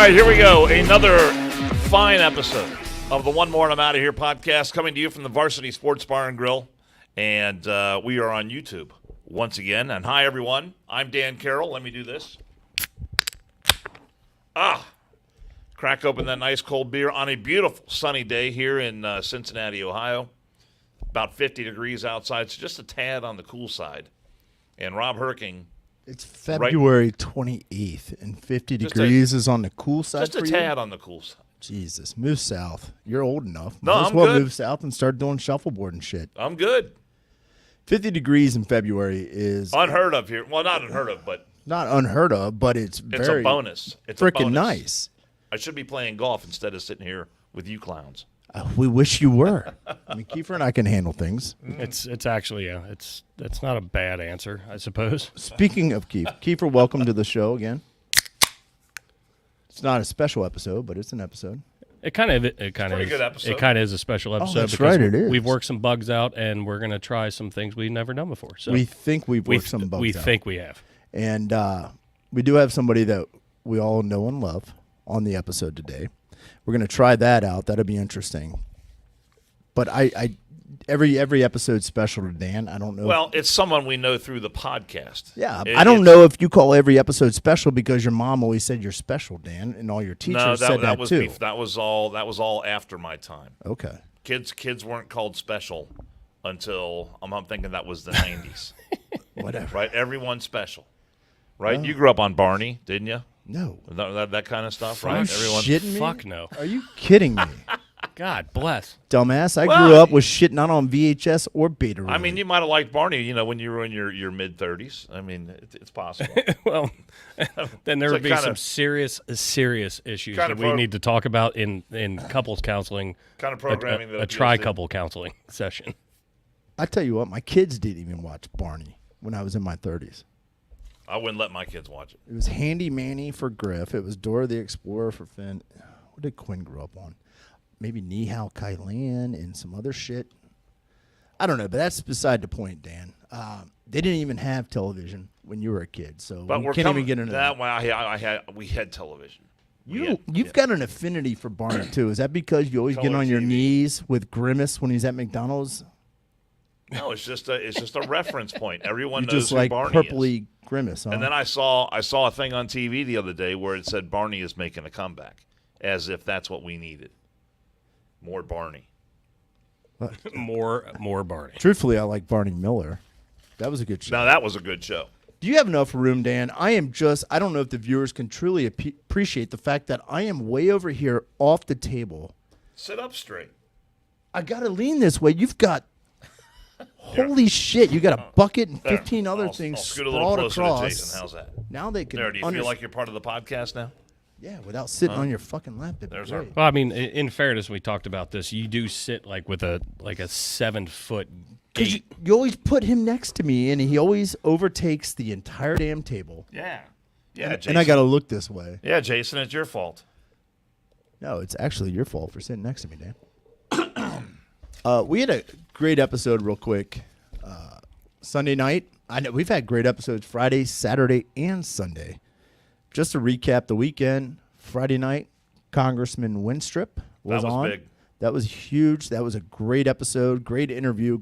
right, here we go. Another fine episode of the One More and I'm Out of Here podcast coming to you from the Varsity Sports Bar and Grill. And we are on YouTube once again. And hi, everyone. I'm Dan Carroll. Let me do this. Crack open that nice cold beer on a beautiful sunny day here in Cincinnati, Ohio. About 50 degrees outside, so just a tad on the cool side. And Rob Herking. It's February 28th, and 50 degrees is on the cool side just for a you? tad on the cool side. Jesus, move south. You're old enough. No, Might as I'm well good. move south and start doing shuffleboard and shit. I'm good. 50 degrees in February is Unheard of here. Well, not unheard of, but not unheard of, but it's a bonus. It's freaking a bonus. nice. I should be playing golf instead of sitting here with you clowns. We wish you were. I mean, Kiefer and I can handle things. It's actually it's not a bad answer, I suppose. Speaking of Kiefer, welcome to the show again. It's not a special episode, but it's an episode. It kind of is. Good episode. It kind of is a special episode. That's because right, it is. We've worked some bugs out, and we're going to try some things we've never done before. So We think we've worked some bugs We out. think we have. And we do have somebody that we all know and love on the episode today. We're going to try that out. That'll be interesting. But every episode's special to Dan. I don't know. Well, it's someone we know through the podcast. Yeah, I don't know if you call every episode special because your mom always said you're special, Dan, and all your teachers said that was too. That was all after my time. Okay. Kids weren't called special until I'm thinking that was the 90s. Whatever. Right? Everyone's special. Right? You grew up on Barney, didn't you? No. That kind of stuff, Are you right? shitting me? Fuck no. Are you kidding me? God bless. Dumbass. I Well, grew up with shit not on VHS or beta. I mean, you might have liked Barney, when you were in your mid-30s. I mean, it's possible. Well, then there So would be kinda- some serious issues Kinda that we need to talk about in couples counseling. Kind of programming that a appeals to- tri-couple counseling session. I tell you what, my kids didn't even watch Barney when I was in my 30s. I wouldn't let my kids watch it. It was Handy Manny for Griff. It was Dora the Explorer for Finn. What did Quinn grow up on? Maybe Nihao Kailan and some other shit. I don't know, but that's beside the point, Dan. They didn't even have television when you were a kid, so But we we're can't coming, even get into that. Well, we had television. You've got an affinity for Barney, too. Is that because you always get Color on your TV. knees with Grimace when he's at McDonald's? No, it's just a reference point. Everyone You knows just who like Barney purpley is. Grimace, huh? And then I saw a thing on TV the other day where it said Barney is making a comeback, as if that's what we needed. More Barney. More Barney. Truthfully, I like Barney Miller. That was a good show. Now that was a good show. Do you have enough room, Dan? I don't know if the viewers can truly appreciate the fact that I am way over here off the table. Sit up straight. I got to lean this way. You've got, holy shit, you got a bucket and 15 other things I'll scoot a little sprawled closer across. to Jason. How's that? Now they can There, do you feel like you're part of the podcast now? Yeah, without sitting on your fucking lap. That'd be There's great. Well, I mean, in fairness, we talked about this. You do sit like with a 7-foot 'Cause gate. you always put him next to me, and he always overtakes the entire damn table. Yeah. Yeah, Jason. And I got to look this way. Yeah, Jason, it's your fault. No, it's actually your fault for sitting next to me, Dan. We had a great episode real quick. Sunday night. I know we've had great episodes Friday, Saturday, and Sunday. Just to recap the weekend, Friday night, Congressman Winstrip was That was on. big. That was huge. That was a great episode, great interview,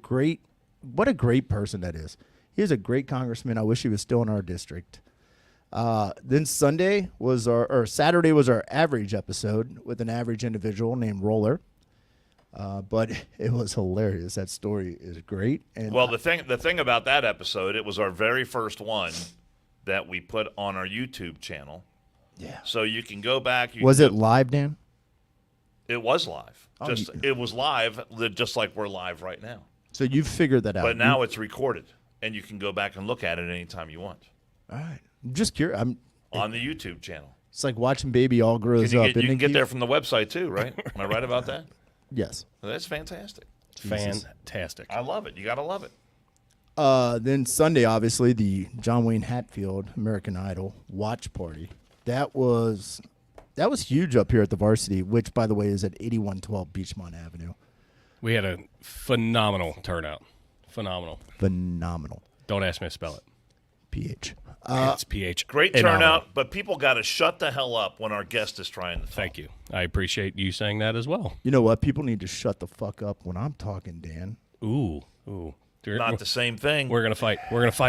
what a great person that is. He is a great congressman. I wish he was still in our district. Then Saturday was our average episode with an average individual named Roller. But it was hilarious. That story is great. And Well, the thing about that episode, it was our very first one that we put on our YouTube channel. yeah. So you can go back. Was it live, Dan? It was live. Oh, It was live, just like we're live right now. So you've figured that out. But now it's recorded, and you can go back and look at it anytime you want All right. I'm just curious. on the YouTube channel. It's like watching baby all grows You up. can isn't it, get Keith? there from the website too, right? Am I right about that? Yes. Well, that's fantastic. Fantastic. I love it. You got to love it. Then Sunday, obviously, the Jon Wayne Hatfield American Idol watch party. That was huge up here at the Varsity, which, by the way, is at 8112 Beachmont Avenue. We had a phenomenal turnout. Phenomenal. Phenomenal. Don't ask me to spell it. PH. It's PH. Great turnout, but people got to shut the hell up when our guest is trying to talk. Thank you. I appreciate you saying that as well. You know what? People need to shut the fuck up when I'm talking, Dan. Ooh. Not the same thing. We're gonna fight.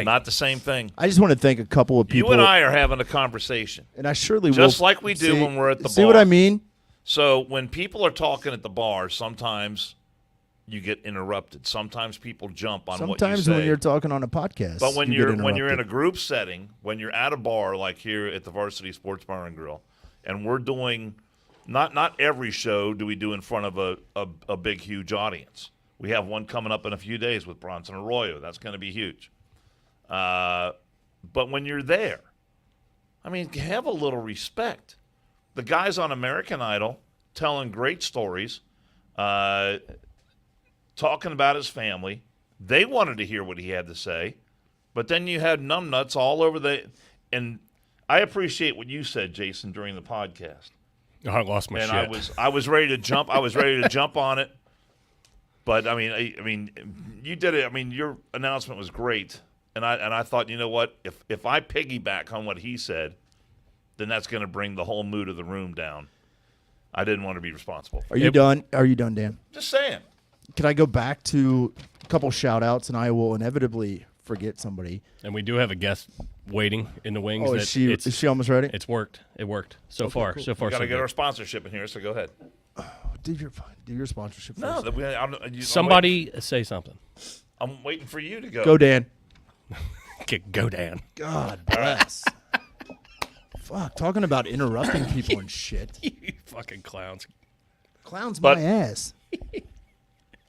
Not the same thing. I just want to thank a couple of people. You and I are having a conversation. And I surely will. Just like we do when we're at the bar. See what I mean? So when people are talking at the bar, sometimes you get interrupted. Sometimes people jump on what you say. Sometimes when you're talking on a podcast. But when you're in a group setting, when you're at a bar like here at the Varsity Sports Bar and Grill, and we're doing not every show do we do in front of a big, huge audience. We have one coming up in a few days with Bronson Arroyo. That's going to be huge. But when you're there, I mean, have a little respect. The guy's on American Idol telling great stories, talking about his family. They wanted to hear what he had to say. But then you had numbnuts all over and I appreciate what you said, Jason, during the podcast. Oh, I lost my shit. And I was ready to jump. I was ready to jump on it. But I mean, you did it. I mean, your announcement was great, and I thought, you know what? If I piggyback on what he said, then that's going to bring the whole mood of the room down. I didn't want to be responsible. Are you done? Are you done, Dan? Just saying. Can I go back to a couple shout-outs, and I will inevitably forget somebody. And we do have a guest waiting in the wings. Oh, is she almost ready? It's worked. It worked so far. Cool. So far, We got to so get good. our sponsorship in here, so go ahead. Do your sponsorship No, first. Somebody say something. I'm waiting for you to go. Go, Dan. Go, Dan. God bless. Fuck, talking about interrupting people and shit. You fucking clowns. Clowns But- my ass.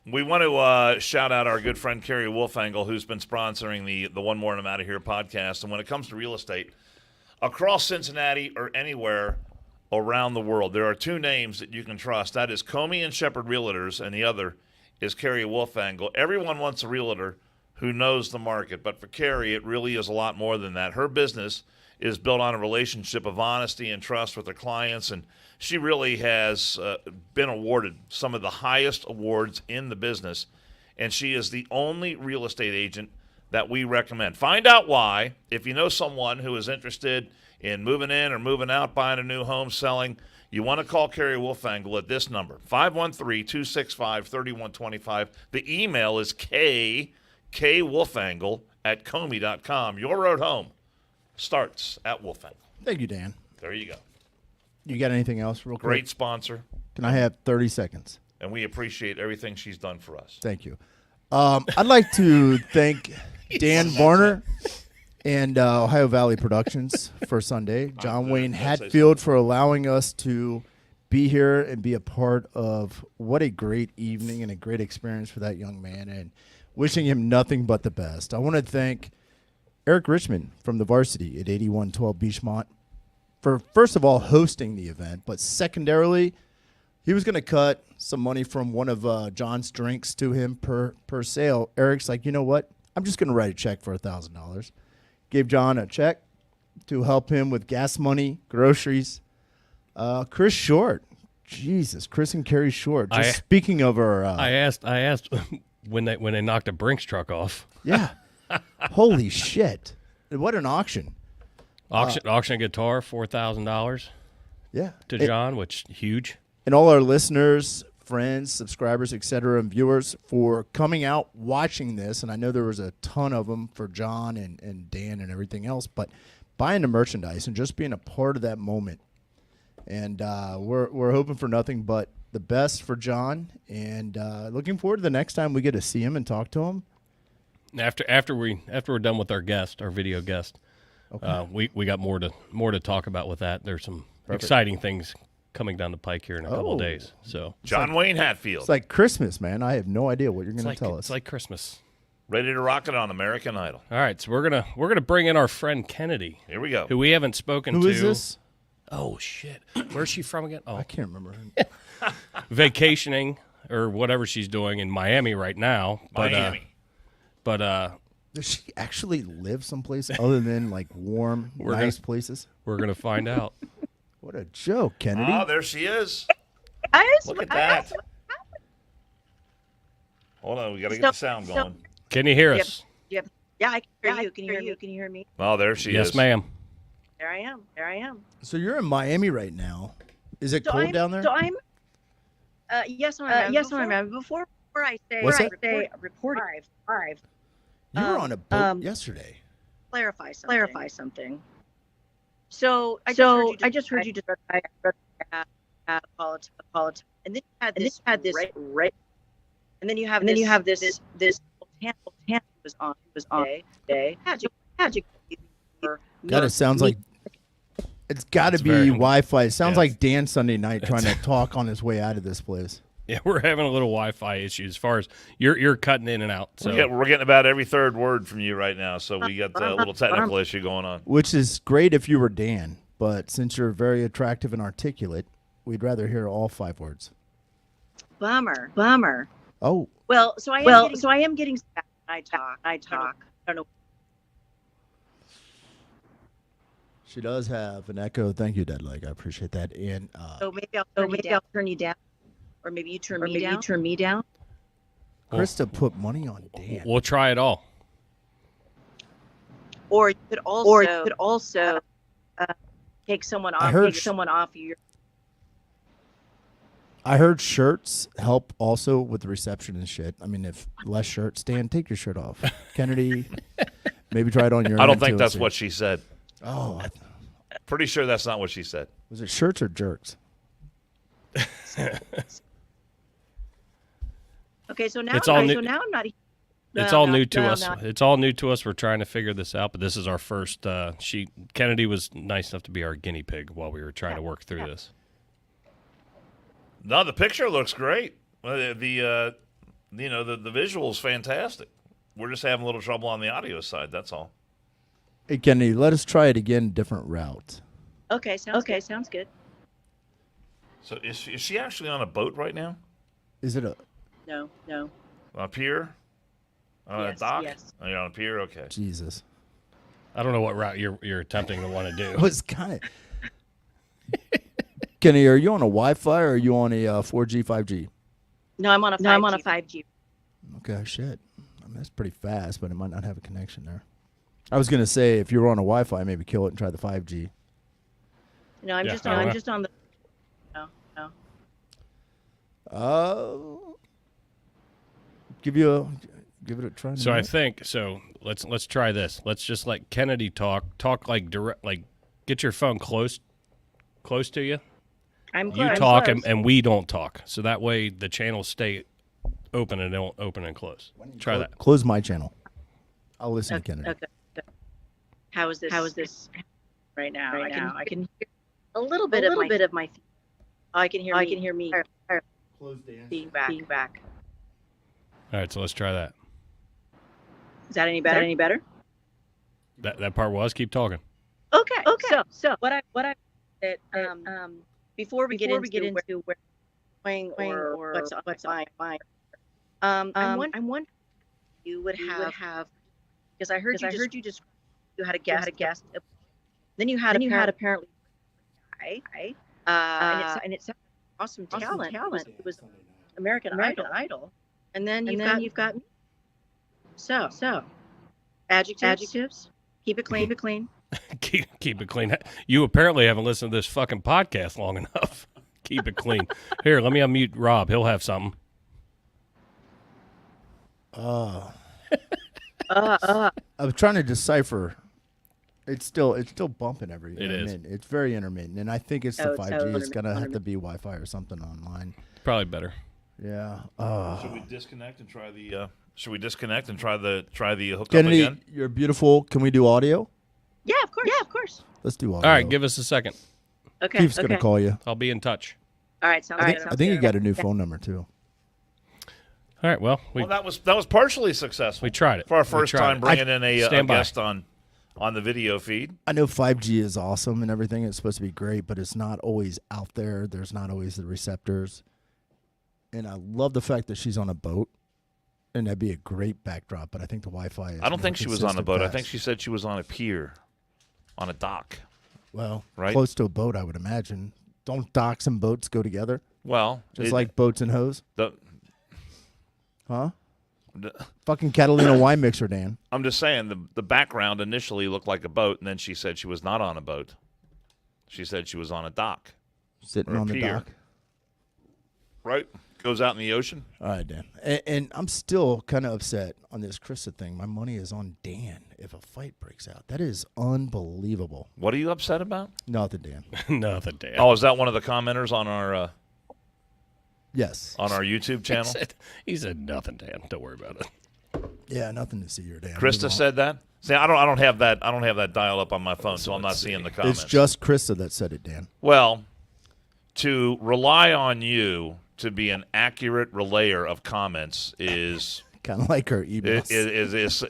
We want to shout out our good friend Kerry Wolfangle, who's been sponsoring the One More and I'm Out of Here podcast. And when it comes to real estate, across Cincinnati or anywhere around the world, there are two names that you can trust. That is Comey and Shepherd Realtors, and the other is Kerry Wolfangle. Everyone wants a realtor who knows the market, but for Kerry, it really is a lot more than that. Her business is built on a relationship of honesty and trust with her clients, and she really has been awarded some of the highest awards in the business, and she is the only real estate agent that we recommend. Find out why. If you know someone who is interested in moving in or moving out, buying a new home, selling, you want to call Kerry Wolfangle at this number, 513-265-3125. The email is kwolfangle@comey.com. Your road home starts at Wolfangle. Thank you, Dan. There you go. You got anything else real quick? Great sponsor, Can I have 30 seconds? and we appreciate everything she's done for us. Thank you. I'd like to thank Dan Varner and Ohio Valley Productions for Sunday. Jon Wayne Hatfield for allowing us to be here and be a part of what a great evening and a great experience for that young man, and wishing him nothing but the best. I want to thank Eric Richmond from the Varsity at 8112 Beachmont for, first of all, hosting the event, but secondarily, he was going to cut some money from one of John's drinks to him per sale. Eric's like, you know what? I'm just going to write a check for $1,000. Gave John a check to help him with gas money, groceries. Chris Short. Jesus, Chris and Carrie Short. Speaking of our... I asked when they knocked a Brinks truck off. Yeah. Holy shit. What an auction. Auction a guitar, $4,000 Yeah. to John, which huge. And all our listeners, friends, subscribers, etc., and viewers for coming out, watching this. And I know there was a ton of them for John and Dan and everything else, but buying the merchandise and just being a part of that moment. And we're hoping for nothing but the best for John, and looking forward to the next time we get to see him and talk to him. After we're done with our guest, our video guest, okay. We got more to talk about with that. There's some exciting things coming down the pike here in a couple of days. So Jon Wayne Hatfield. It's like Christmas, man. I have no idea what you're going to tell us. It's like Christmas. Ready to rock it on American Idol. All right, so we're gonna bring in our friend Kennedy. Here we go. Who we haven't spoken to. Who is this? Oh shit! Where's she from again? Oh, I can't remember. Vacationing or whatever she's doing in Miami right now. Miami. But Does she actually live someplace other than like warm, nice places? we're gonna find out. What a joke, Kennedy. Oh, there she is. Look at that. Hold on, we got to get the sound going. Can you hear us? Yep. Yeah, I can hear you. Can you hear you? Can you hear me? Oh, there she is. Yes, ma'am. There I am. There I am. So you're in Miami right now. Is it cold down there? So I'm. Yes, I'm. Before I say, What's that? Report live. You were on a boat yesterday. Clarify something. So I just heard you describe politics, and then you had this right, and then you have this was on day. How'd you God, it sounds like it's got to be Wi-Fi. It sounds like Dan Sunday night trying to talk on his way out of this place. Yeah, we're having a little Wi-Fi issue as far as you're cutting in and out. So we're getting about every third word from you right now, so we got a little technical issue going on. Which is great if you were Dan, but since you're very attractive and articulate, we'd rather hear all 5 words. Bummer. Oh. Well, so I am getting. I talk. I don't know. She does have an echo. Thank you, Deadleg. I appreciate that. And so maybe I'll turn you down, or maybe you turn me down. Krista put money on Dan. We'll try it all. Or you could also take someone off you. I heard shirts help also with the reception and shit. I mean, if less shirts, Dan, take your shirt off. Kennedy, maybe try it on your. I don't think that's what she said. Oh, pretty sure that's not what she said. Was it shirts or jerks? Okay, so now It's all new. So now I'm not. It's all new to us. It's all new to us. We're trying to figure this out, but this is our first. Kennedy was nice enough to be our guinea pig while we were trying to work through this. No, the picture looks great. The visual's fantastic. We're just having a little trouble on the audio side. That's all. Hey, Kennedy, let us try it again, different route. Okay, sounds good. So is she actually on a boat right now? Is it a? No. On a pier? On a dock? Yes. Oh, you're on a pier? Okay. Jesus. I don't know what route you're attempting to want to do. It was kind of. Kenny, are you on a Wi-Fi or are you on a 4G, 5G? No, I'm on a 5G. Okay, shit. I mean, that's pretty fast, but it might not have a connection there. I was gonna say if you were on a Wi-Fi, maybe kill it and try the 5G. No, I'm just on the. No. Give it a try. So I think let's try this. Let's just let Kennedy talk like direct, like get your phone close to you. You talk and we don't talk. So that way the channels stay open and don't open and close. Try that. Close my channel. I'll listen to Kennedy. Okay. How is this right now? I can hear a little bit of my. I can hear me. Close Dan. Being back. All right, so let's try that. Is that any better? That part was. Keep talking. Okay. So what I before we get into where playing or what's on my I'm wondering if you would have because I heard you just you had a guest then you had apparently and it's awesome talent. It was American Idol. And then you've got so adjectives. Keep it clean. Keep it clean. You apparently haven't listened to this fucking podcast long enough. Keep it clean. Here, let me unmute Rob. He'll have something. I'm trying to decipher. It's still bumping every. It is. It's very intermittent, and I think it's the 5G. It's gonna have to be Wi-Fi or something online. Probably better. Yeah. Should we disconnect and try the? Try the hookup Kennedy, again? you're beautiful. Can we do audio? Yeah, of course. Let's do audio. All right, give us a second. Okay. Keith's gonna call you. I'll be in touch. All right, sounds good. I think you got a new phone number too. All right, well, that was partially successful. We tried it for our first time bringing in a guest on the video feed. I know 5G is awesome and everything. It's supposed to be great, but it's not always out there. There's not always the receptors. And I love the fact that she's on a boat, and that'd be a great backdrop. But I think the Wi-Fi is. I don't think she was on a boat. Fast. I think she said she was on a pier, on a dock. Well, right? Close to a boat, I would imagine. Don't docks and boats go together? Well, just like boats and hose? Huh? Fucking Catalina wine mixer, Dan. I'm just saying the background initially looked like a boat, and then she said she was not on a boat. She said she was on a dock. Sitting on the pier. dock. Right? Goes out in the ocean. All right, Dan. And I'm still kind of upset on this Krista thing. My money is on Dan if a fight breaks out. That is unbelievable. What are you upset about? Nothing, Dan. Nothing, Dan. Oh, is that one of the commenters on our Yes. on our YouTube channel? He said nothing, Dan. Don't worry about it. Yeah, nothing to see here, Dan. Krista said that? See, I don't have that dial up on my phone, so I'm not seeing the comments. It's just Krista that said it, Dan. Well, to rely on you to be an accurate relayer of comments is Kind of like her emails. is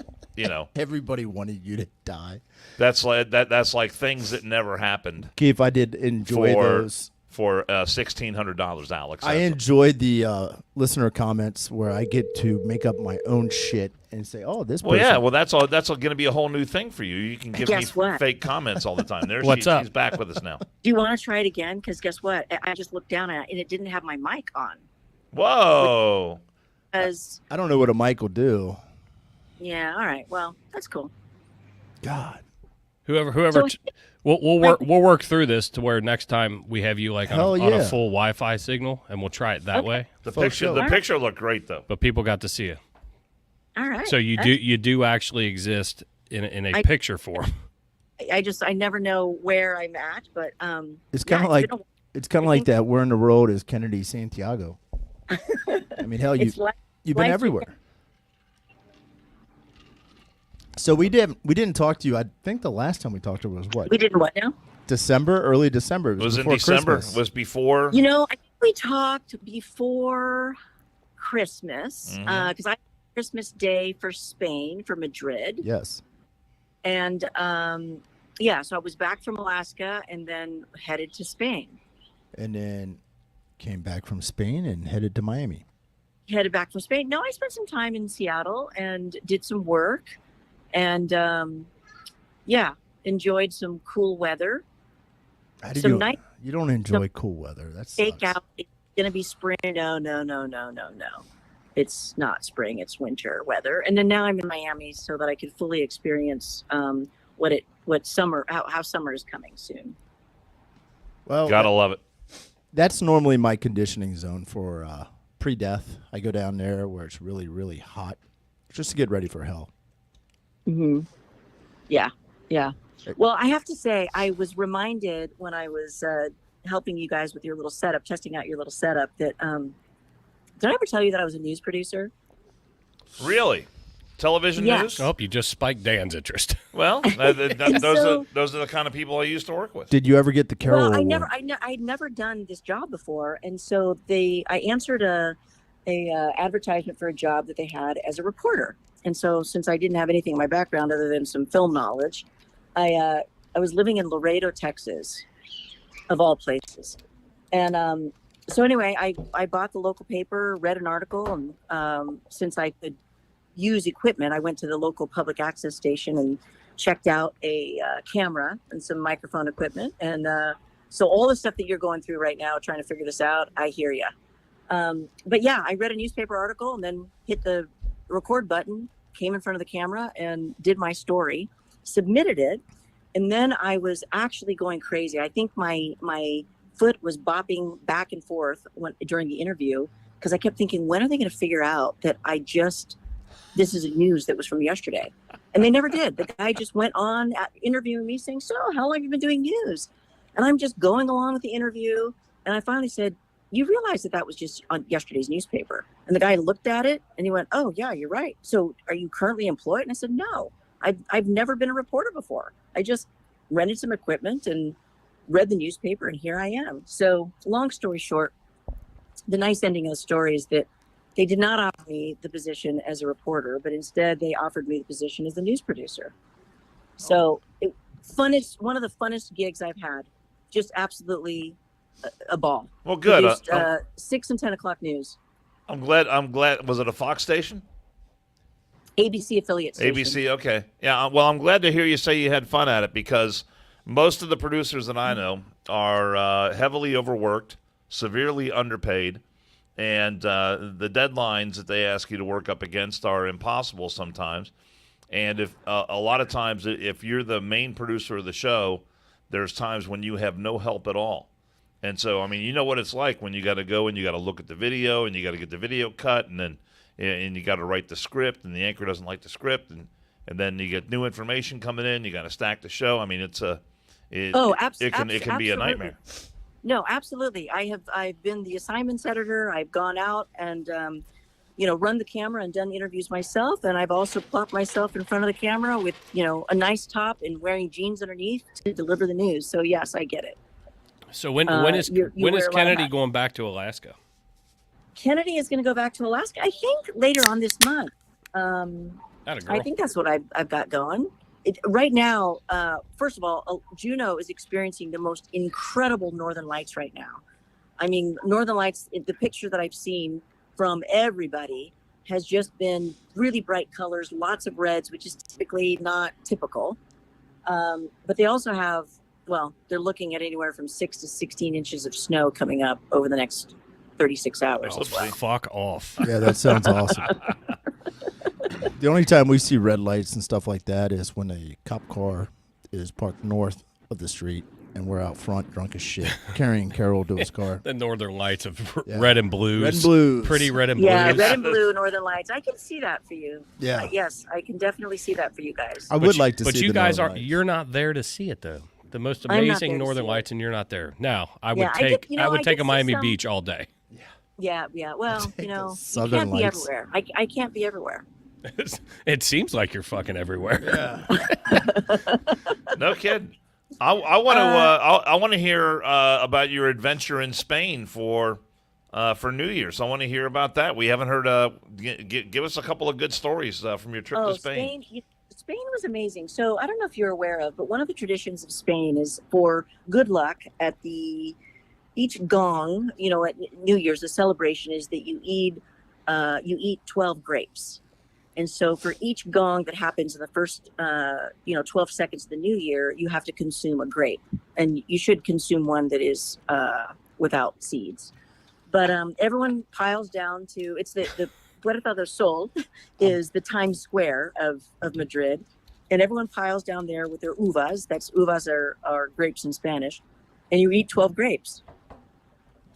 Everybody wanted you to die. that's like things that never happened Keith, I did enjoy those. for $1,600, Alex. I enjoyed the listener comments where I get to make up my own shit and say, "Oh, this." Well, person. yeah. Well, that's going to be a whole new thing for you. You can give Guess me what? fake comments all the time. There, What's up? She's back with us now. Do you want to try it again? Because guess what? I just looked down at it, and it didn't have my mic on. Whoa. Because, I don't know what a mic will do. yeah, all right. Well, that's cool. God. Whoever, So- we'll work through this to where next time we have you like on Hell a yeah. full Wi-Fi signal, and we'll try it that way. The Faux picture, show. the All picture looked great though. But people got to see you, All right. so you do actually exist in a picture form. I never know where I'm at, but It's kind of like that. We're in the road as Kennedy Santiago. I mean, hell, you've been life- everywhere. So we didn't talk to you. I think the last time we talked to you was what? we didn't what now? Early December. It was in before December. Christmas. Was before. You know, I think we talked before Christmas because I Christmas Day for Spain for Madrid, Yes. and so I was back from Alaska and then headed to Spain. And then came back from Spain and headed to Miami. Headed back from Spain. No, I spent some time in Seattle and did some work, and enjoyed some cool weather. How did Some you? nice You don't enjoy cool weather. That's take out. It's gonna be spring. No. It's not spring. It's winter weather. And then now I'm in Miami so that I could fully experience what summer how summer is coming soon. Well, Gotta love it. that's normally my conditioning zone for pre-death. I go down there where it's really, really hot, just to get ready for hell. Mm-hmm. Yeah. Well, I have to say, I was reminded when I was helping you guys with your little setup, testing out your little setup, that did I ever tell you that I was a news producer? Really? Television Yes. news? Oh, you just spiked Dan's interest. Well, those are the kind of people I used to work with. Did you ever get the Carol Well, Award? I'd never done this job before, and so I answered a advertisement for a job that they had as a reporter. And so, since I didn't have anything in my background other than some film knowledge, I was living in Laredo, Texas, of all places. And so anyway, I bought the local paper, read an article, and since I could use equipment, I went to the local public access station and checked out a camera and some microphone equipment. And so all the stuff that you're going through right now, trying to figure this out, I hear you. But yeah, I read a newspaper article and then hit the record button, came in front of the camera and did my story, submitted it. And then I was actually going crazy. I think my foot was bopping back and forth during the interview because I kept thinking, when are they going to figure out that this is news that was from yesterday? And they never did. The guy just went on interviewing me saying, so how long have you been doing news? And I'm just going along with the interview. And I finally said, you realize that was just on yesterday's newspaper? And the guy looked at it and he went, oh yeah, you're right. So are you currently employed? And I said, no, I've never been a reporter before. I just rented some equipment and read the newspaper and here I am. So long story short, the nice ending of the story is that they did not offer me the position as a reporter, but instead they offered me the position as the news producer. So one of the funnest gigs I've had. Just absolutely a ball. Well, good. Produced, 6 and 10 o'clock news. I'm glad. Was it a Fox station? ABC affiliate station. ABC, okay. Yeah, well, I'm glad to hear you say you had fun at it because most of the producers that I know are heavily overworked, severely underpaid, and the deadlines that they ask you to work up against are impossible sometimes. And if a lot of times, if you're the main producer of the show, there's times when you have no help at all. And so, I mean, you know what it's like when you got to go and you got to look at the video and you got to get the video cut, and you got to write the script, and the anchor doesn't like the script, and then you get new information coming in. You got to stack the show. I mean, it can be a nightmare. No, absolutely. I've been the assignments editor. I've gone out and run the camera and done interviews myself, and I've also plopped myself in front of the camera with a nice top and wearing jeans underneath to deliver the news. So yes, I get it. So when is Kennedy going back to Alaska? Kennedy is going to go back to Alaska, I think, later on this month. I think that's what I've got going. Right now, first of all, Juneau is experiencing the most incredible northern lights right now. I mean, northern lights, the picture that I've seen from everybody has just been really bright colors, lots of reds, which is typically not typical. But they also have, they're looking at anywhere from 6 to 16 inches of snow coming up over the next 36 hours. Oh, fuck off. Yeah, that sounds awesome. The only time we see red lights and stuff like that is when a cop car is parked north of the street and we're out front drunk as shit carrying Carol to his car. The northern lights of red and blues. Red and blues. Pretty red and blues. Yeah, red and blue northern lights. I can see that for you. Yeah. Yes, I can definitely see that for you guys. I would like to see But you guys you're not there to see it, though. The most amazing northern lights, and you're not there. Now, I would take a Miami Beach all day. Yeah. Well, you Southern can't be lights. everywhere. I can't be everywhere. It seems like you're fucking everywhere. Yeah. No kidding. I want to hear about your adventure in Spain for New Year's. I want to hear about that. We haven't heard. Give us a couple of good stories from your trip to Spain. Spain was amazing. So I don't know if you're aware of, but one of the traditions of Spain is for good luck at each gong. At New Year's, the celebration is that you eat 12 grapes. And so for each gong that happens in the first, 12 seconds of the new year, you have to consume a grape. And you should consume one that is without seeds. But everyone piles down to, it's the Puerta del Sol is the Times Square of Madrid. And everyone piles down there with their uvas. Uvas are grapes in Spanish. And you eat 12 grapes.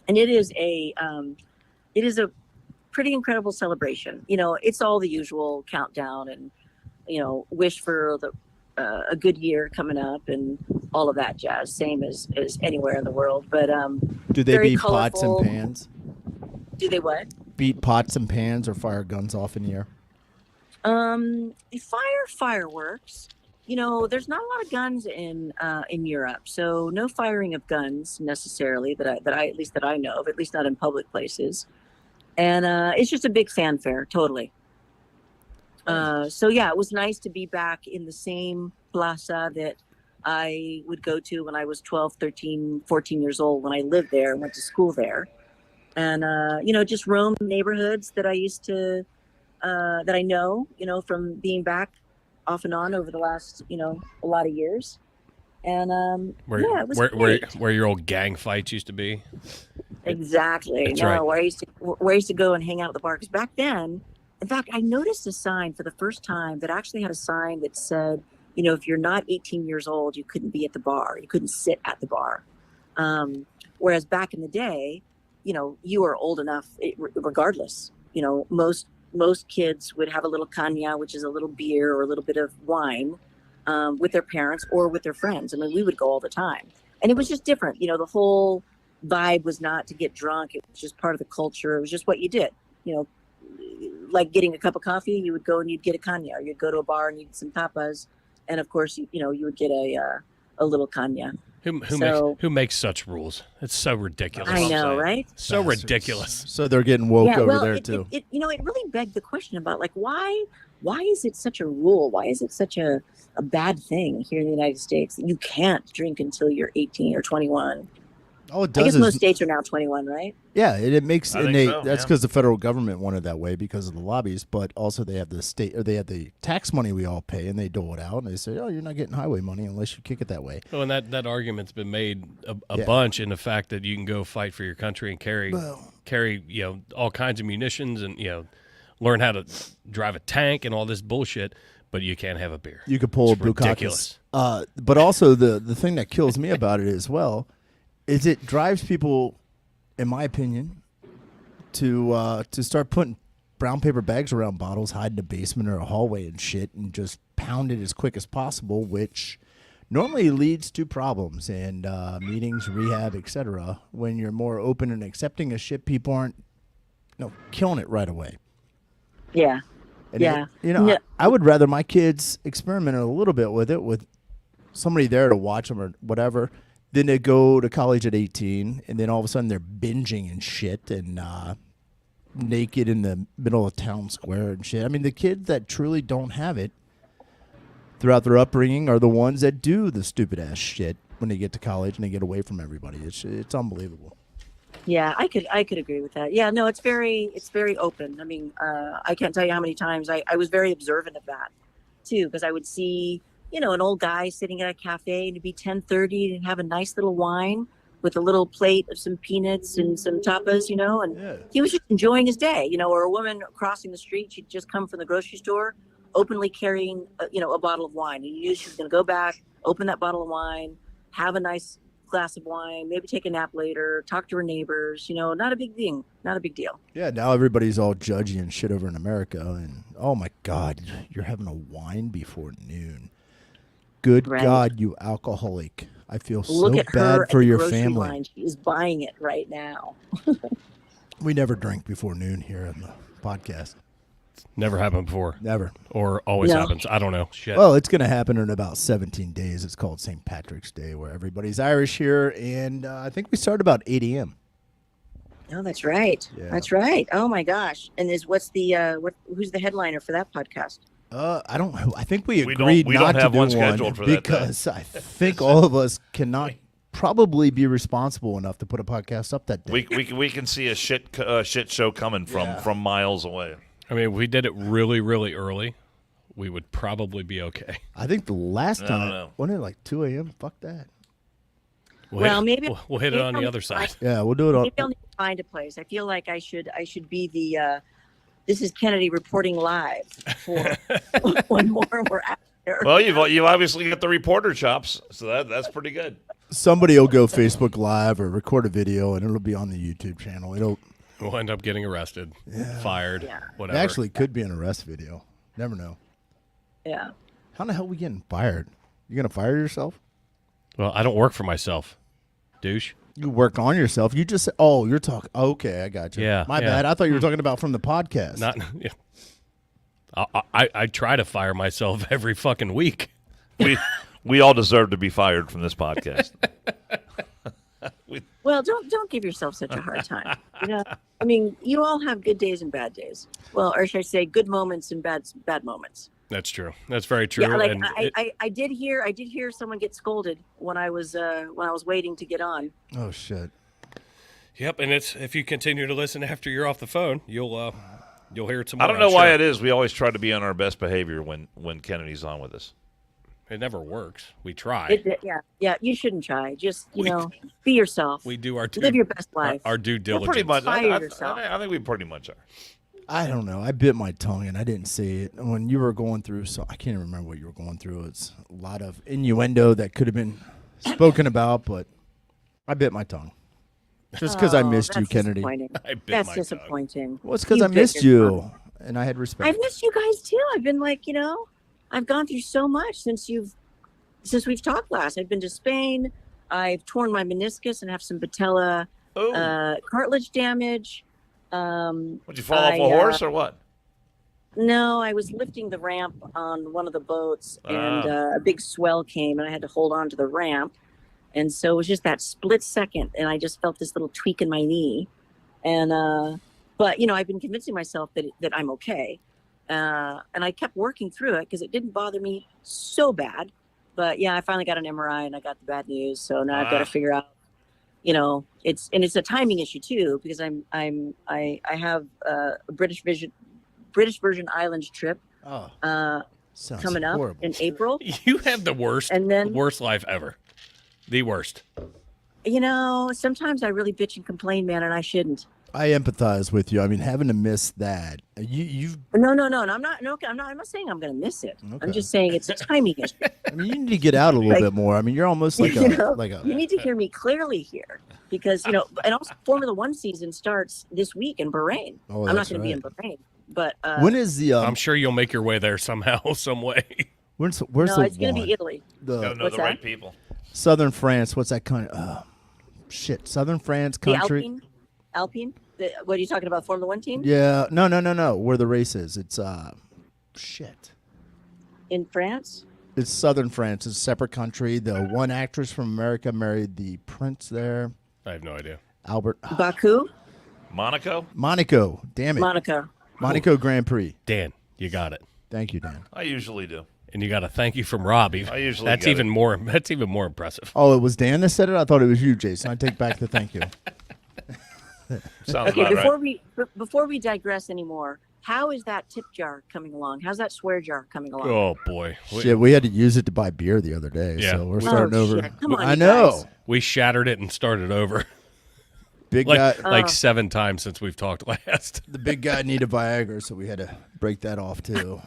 And it is a pretty incredible celebration. It's all the usual countdown and, wish for a good year coming up and all of that jazz, same as anywhere in the world. But do they beat pots and pans? Do they what? Beat pots and pans or fire guns off in the air? They fire fireworks. There's not a lot of guns in Europe, so no firing of guns necessarily that I know of, at least not in public places. And it's just a big fanfare, totally. So yeah, it was nice to be back in the same plaza that I would go to when I was 12, 13, 14 years old, when I lived there and went to school there. And, just roam neighborhoods that I used to, that I know, from being back off and on over the last, a lot of years. And it was where your old gang fights used to be. Exactly. That's right. Where I used to go and hang out at the bar. Because back then, in fact, I noticed a sign for the first time that actually had a sign that said, if you're not 18 years old, you couldn't be at the bar. You couldn't sit at the bar. Whereas back in the day, you were old enough regardless. Most kids would have a little caña, which is a little beer or a little bit of wine, with their parents or with their friends. I mean, we would go all the time. And it was just different. The whole vibe was not to get drunk. It was just part of the culture. It was just what you did. Like getting a cup of coffee, you would go and you'd get a caña. Or you'd go to a bar and you'd get some tapas. And of course, you would get a little caña. Who makes such rules? It's so ridiculous. I know, right? So ridiculous. So they're getting woke over there too. It really begged the question about why is it such a rule? Why is it such a bad thing here in the United States that you can't drink until you're 18 or 21? All it does I guess is most states are now 21, right? yeah, it makes I and think they so, that's yeah. because the federal government wanted that way because of the lobbies, but also they have the state or they have the tax money we all pay and they dole it out and they say, oh, you're not getting highway money unless you kick it that way. Well, and that argument's been made a Yeah. bunch in the fact that you can go fight for your country and carry Well- all kinds of munitions and learn how to drive a tank and all this bullshit, but you can't have a beer. You could pull It's a Bukakis. ridiculous. But also the thing that kills me about it as well is it drives people, in my opinion, to start putting brown paper bags around bottles, hide in the basement or a hallway and shit, and just pound it as quick as possible, which normally leads to problems and meetings, rehab, etc. When you're more open and accepting of shit, people aren't killing it right away. Yeah. And Yeah. I, I would rather my kids experiment a little bit with it with somebody there to watch them or whatever than to go to college at 18 and then all of a sudden they're binging and shit and naked in the middle of town square and shit. I mean, the kids that truly don't have it throughout their upbringing are the ones that do the stupid ass shit when they get to college and they get away from everybody. It's unbelievable. Yeah, I could agree with that. Yeah, no, it's very open. I mean, I can't tell you how many times I was very observant of that too, because I would see, an old guy sitting at a cafe and it'd be 10:30 and have a nice little wine with a little plate of some peanuts and some tapas, and he was just enjoying his day, or a woman crossing the street, she'd just come from the grocery store, openly carrying, a bottle of wine. And you knew she was going to go back, open that bottle of wine, have a nice glass of wine, maybe take a nap later, talk to her neighbors, not a big thing, not a big deal. Yeah, now everybody's all judgy and shit over in America, and oh my God, you're having a wine before noon. Good Right. God, you alcoholic. I feel Look so at bad her for at the your grocery family. line. She is buying it right now. We never drink before noon here on the podcast. Never happened before, Never. or always No. happens. I don't know. Shit. Well, it's going to happen in about 17 days. It's called St. Patrick's Day, where everybody's Irish here, and I think we start about 8 a.m. Oh, that's right. Yeah. That's right. Oh my gosh. And who's the headliner for that podcast? I don't know. I think we We agreed don't not to have do one one scheduled for that day. because I think all of us cannot probably be responsible enough to put a podcast up that day. We can see a shit show coming from miles away. I mean, if we did it really, really early, we would probably be okay. I think the last I don't time, know. wasn't it like 2 a.m.? Fuck that. We'll hit it on the maybe other side. Yeah, we'll do it on. Maybe I'll need to find a place. I feel like I should be the this is Kennedy reporting live for one more. We're out there. Well, you've obviously got the reporter chops, so that's pretty good. Somebody will go Facebook Live or record a video, and it'll be on the YouTube channel. We'll end up getting arrested, fired, Yeah. whatever. It actually could be an arrest video. Never know. Yeah. How the hell are we getting fired? You gonna fire yourself? Well, I don't work for myself, douche. You work on yourself. You just oh, you're talking. Okay, I got you. Yeah, my yeah. bad. I thought you were talking about from the podcast. Not. Yeah. I try to fire myself every fucking week. We all deserve to be fired from this podcast. Well, don't give yourself such a hard time. I mean, you all have good days and bad days. Well, or should I say, good moments and bad moments. That's true. That's very true. Yeah, like And I did hear someone get scolded when I was waiting to get on. Oh shit. Yep, and it's if you continue to listen after you're off the phone, you'll hear it some more. I don't know why it is. We always try to be on our best behavior when Kennedy's on with us. It never works. We try. Yeah. You shouldn't try. Just be yourself. We do our live your best life. our due We're diligence. pretty much. Fire yourself. I think we pretty much are. I don't know. I bit my tongue and I didn't say it when you were going through. So I can't even remember what you were going through. It's a lot of innuendo that could have been spoken about, but I bit my tongue just because I missed you, that's Kennedy. disappointing. I bit That's my disappointing. Well, it's because You I bit missed your you tongue. and I had respect. I've missed you guys too. I've been like, I've gone through so much since we've talked last. I've been to Spain. I've torn my meniscus and have some patella cartilage damage. Would you fall off a horse or what? No, I was lifting the ramp on one of the boats, and a big swell came, and I had to hold on to the ramp. And so it was just that split second, and I just felt this little tweak in my knee. And but I've been convincing myself that I'm okay, and I kept working through it because it didn't bother me so bad. But yeah, I finally got an MRI, and I got the bad news. So now I've got to figure out it's a timing issue too, because I have a British Virgin Islands trip coming up horrible. in April. You have the worst life ever. The worst. Sometimes I really bitch and complain, man, and I shouldn't. I empathize with you. I mean, having to miss that, you've. No, I'm not saying I'm going to miss it. Okay. I'm just saying it's a timing issue. I mean, you need to get out a little bit more. I mean, you're almost like You need to hear me clearly here, because and also Formula One season starts this week in Bahrain. Oh, I'm not going to be in Bahrain, but when is the? I'm sure you'll make your way there somehow, some way. Where's no, the it's going to be Italy. Gotta know the right people. Southern France. What's that kind of? Southern France country. The Alpine. What are you talking about? Formula One team? Yeah. No. Where the race is? It's in France. It's Southern France. It's a separate country. The one actress from America married the prince there. I have no idea. Albert. Baku. Monaco. Damn it. Monaco Grand Prix. Dan, you got it. Thank you, Dan. I usually do. And you got a thank you from Robbie. I usually That's even more impressive. Oh, it was Dan that said it? I thought it was you, Jason. I take back the thank you. Sounds okay, about right. before we digress anymore, how is that tip jar coming along? How's that swear jar coming along? Oh boy, shit! We had to use it to buy beer the other day, so we're starting over. Shit. Come on, I know. guys. We shattered it and started over. Big guy, like 7 times since we've talked last. The big guy needed Viagra, so we had to break that off too.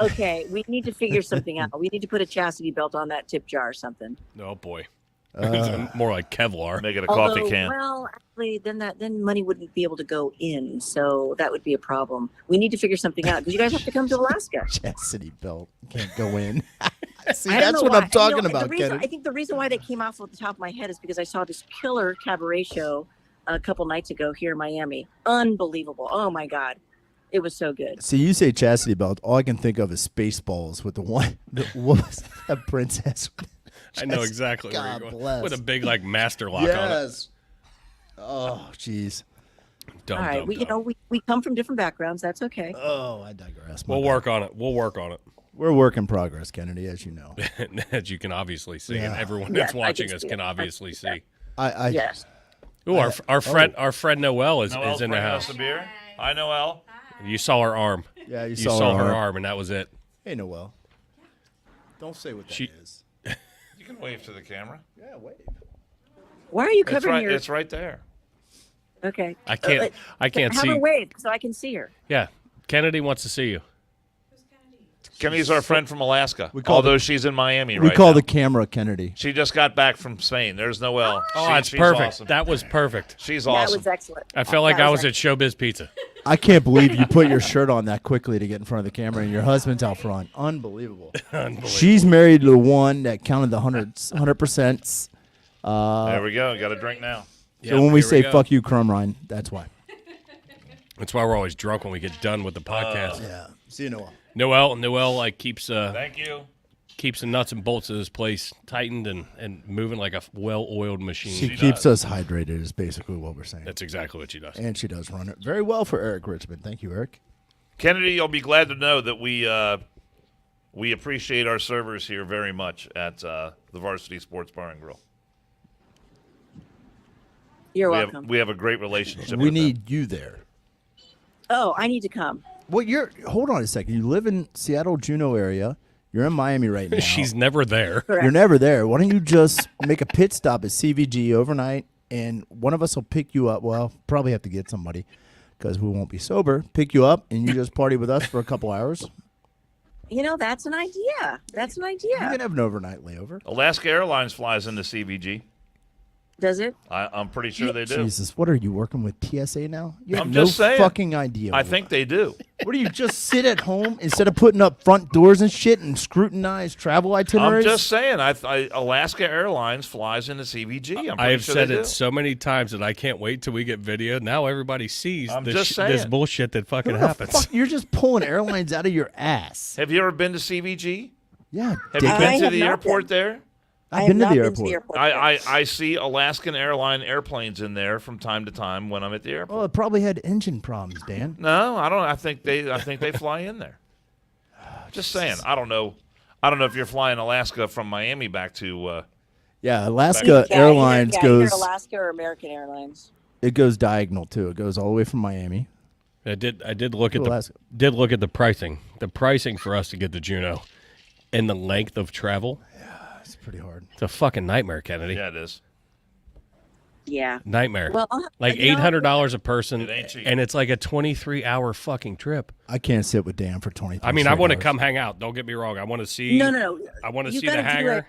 Okay, we need to figure something out. We need to put a chastity belt on that tip jar or something. Oh boy. It's more like Kevlar. Make it a coffee can. Well, actually, then money wouldn't be able to go in, so that would be a problem. We need to figure something out, because you guys have to come to Alaska. Chastity belt can't go in. See, I don't that's know what why. I'm talking about, Kennedy. I think the reason why that came off the top of my head is because I saw this killer cabaret show a couple nights ago here in Miami. Unbelievable. Oh, my God. It was so good. See, you say chastity belt. All I can think of is Spaceballs with what was that princess? I know exactly where God you're going. bless. With a big master lock on it. Yes. Oh, jeez. All right, we come from different backgrounds. That's okay. Oh, I digress. We'll work on it. We're a work in progress, Kennedy, as you know. As you can obviously see, and everyone that's watching us can obviously see. Yes. Ooh, our friend Noelle is in the house. Some beer. Hi, Noelle. You saw her arm. Yeah, you saw her arm, and that was it. Hey, Noelle. Don't say what that is. You can wave to the camera. Yeah, wave. Why are you covering It's right there. Okay. I can't see. Have her wave so I can see her. Yeah. Kennedy wants to see you. Kennedy's our friend from Alaska, although she's in Miami right now. We call the camera Kennedy. She just got back from Spain. There's Noelle. Oh, that's perfect. Awesome. That was perfect. She's awesome. That was excellent. I felt like I was at Showbiz Pizza. I can't believe you put your shirt on that quickly to get in front of the camera, and your husband's out front. Unbelievable. She's married to the one that counted the 100%. There we go. Got a drink now. So when we say "fuck you, Crumrine," that's why. That's why we're always drunk when we get done with the podcast. Yeah. See you, Noelle. Noelle keeps Thank you. Keeps the nuts and bolts of this place tightened and moving like a well-oiled machine. She keeps us hydrated is basically what we're saying. That's exactly what she does. And she does run it very well for Eric Richmond. Thank you, Eric. Kennedy, you'll be glad to know that we appreciate our servers here very much at the Varsity Sports Bar and Grill. You're welcome. We have a great relationship. We need you there. Oh, I need to come. Well, hold on a second. You live in Seattle, Juneau area. You're in Miami right now. She's never there. Correct. You're never there. Why don't you just make a pit stop at CVG overnight, and one of us will pick you up. Well, probably have to get somebody because we won't be sober. Pick you up, and you just party with us for a couple hours. That's an idea. You can have an overnight layover. Alaska Airlines flies into CVG. Does it? I'm pretty sure they do. Jesus, what are you working with TSA now? You have I'm no just saying. fucking idea. I think they do. What do you just sit at home instead of putting up front doors and shit and scrutinize travel itineraries? I'm just saying. Alaska Airlines flies into CVG. I have said it so many times that I can't wait till we get video. Now everybody sees this bullshit that fucking happens. Fuck, you're just pulling airlines out of your ass. Have you ever been to CVG? Yeah. Have you been to the airport there? I've been to the airport. I see Alaskan Airline airplanes in there from time to time when I'm at the airport. Oh, it probably had engine problems, Dan. No, I don't. I think they fly in there. Just saying. I don't know if you're flying Alaska from Miami back to Yeah, Alaska Airlines goes. Either Alaska or American Airlines. It goes diagonal too. It goes all the way from Miami. I did look at the pricing. The pricing for us to get to Juneau, and the length of travel. Yeah, it's pretty hard. It's a fucking nightmare, Kennedy. Yeah, it is. Yeah. Nightmare. Well, like $800 a person, It ain't cheap. and it's like a 23-hour fucking trip. I can't sit with Dan for 23. I mean, I want to come hang out. Don't get me wrong. I want to see. No. I want to You see the gotta do hangar.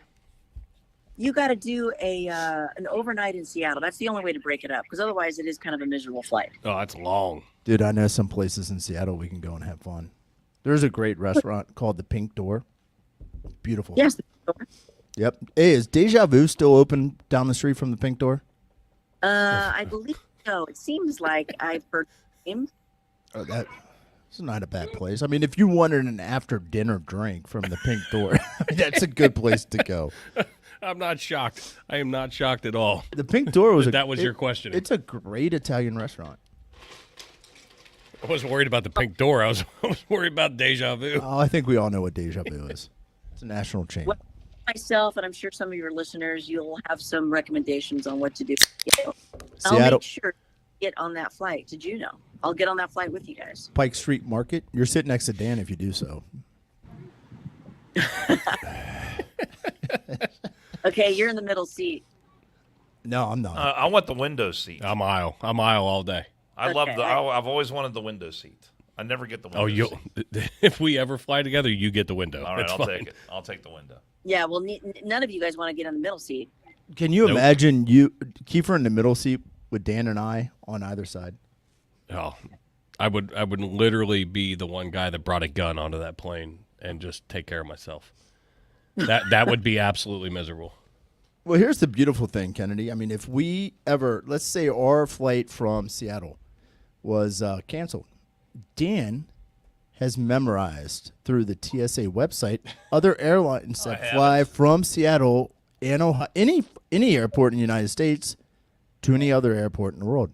You got to do an overnight in Seattle. That's the only way to break it up, because otherwise it is kind of a miserable flight. Oh, that's long. Dude, I know some places in Seattle we can go and have fun. There's a great restaurant called the Pink Door. Beautiful. Yes. Yep. Hey, is Deja Vu still open down the street from the Pink Door? I believe so. It seems like I've heard him. Oh, that's not a bad place. I mean, if you wanted an after-dinner drink from the Pink Door, that's a good place to go. I'm not shocked. I am not shocked at all. The Pink Door was that was your question. It's a great Italian restaurant. I wasn't worried about the Pink Door. I was worried about Deja Vu. Oh, I think we all know what Deja Vu is. It's a national chain. Well, myself, and I'm sure some of your listeners, you'll have some recommendations on what to do. I'll Seattle, make sure to get on that flight to Juneau. I'll get on that flight with you guys. Pike Street Market. You're sitting next to Dan if you do so. Okay, you're in the middle seat. No, I'm not. I want the window seat. I'm aisle all day. I've always wanted the window seat. I never get the window seat. If we ever fly together, you get the window. All right, It's I'll fine. take it. I'll take the window. Yeah, well, none of you guys want to get on the middle seat. Can you Nope. imagine Kiefer in the middle seat with Dan and I on either side? Oh, I would literally be the one guy that brought a gun onto that plane and just take care of myself. That would be absolutely miserable. Well, here's the beautiful thing, Kennedy. I mean, if we ever, let's say our flight from Seattle was canceled, Dan has memorized through the TSA website other airlines that fly from Seattle and Ohio, any airport in the United States to any other airport in the world.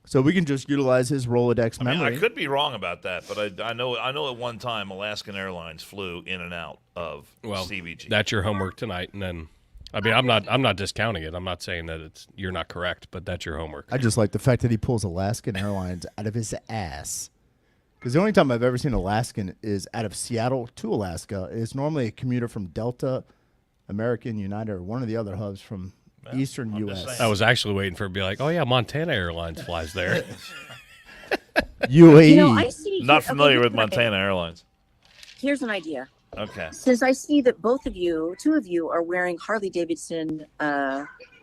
So we can just utilize his Rolodex memory. I could be wrong about that, but I know at one time Alaskan Airlines flew in and out of CVG. That's your homework tonight, and then I mean I'm not discounting it. I'm not saying that you're not correct, but that's your homework. I just like the fact that he pulls Alaskan Airlines out of his ass. Because the only time I've ever seen Alaskan is out of Seattle to Alaska. It's normally a commuter from Delta, American, United, or one of the other hubs from Eastern U.S. I was actually waiting for it to be like, oh yeah, Montana Airlines flies there. UAE. You know, I see. Not familiar with Montana Airlines. Here's an idea. Okay. Since I see that two of you are wearing Harley Davidson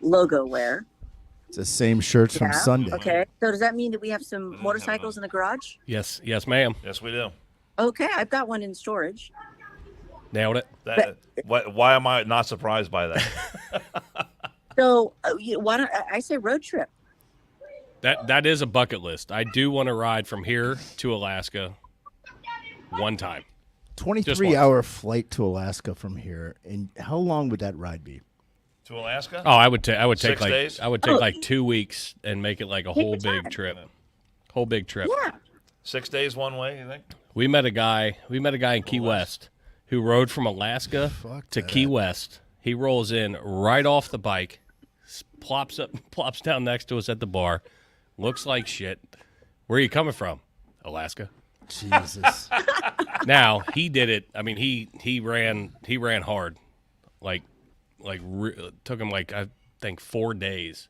logo wear. It's the same shirts from Sunday. Okay. So does that mean that we have some motorcycles in the garage? Yes, ma'am. Yes, we do. Okay, I've got one in storage. Nailed it. Why am I not surprised by that? So why don't I say road trip? That is a bucket list. I do want to ride from here to Alaska one time. 23-hour flight to Alaska from here. And how long would that ride be? To Alaska? Oh, I would take 6 days? I would take like 2 weeks and make it like a whole big trip. Whole big trip. Yeah. 6 days one way, you think? We met a guy in Key West who rode from Alaska to Key West. He rolls in right off the bike, plops down next to us at the bar, looks like shit. Where are you coming from? Alaska. Jesus. Now he did it. I mean, he ran hard, took him like I think 4 days,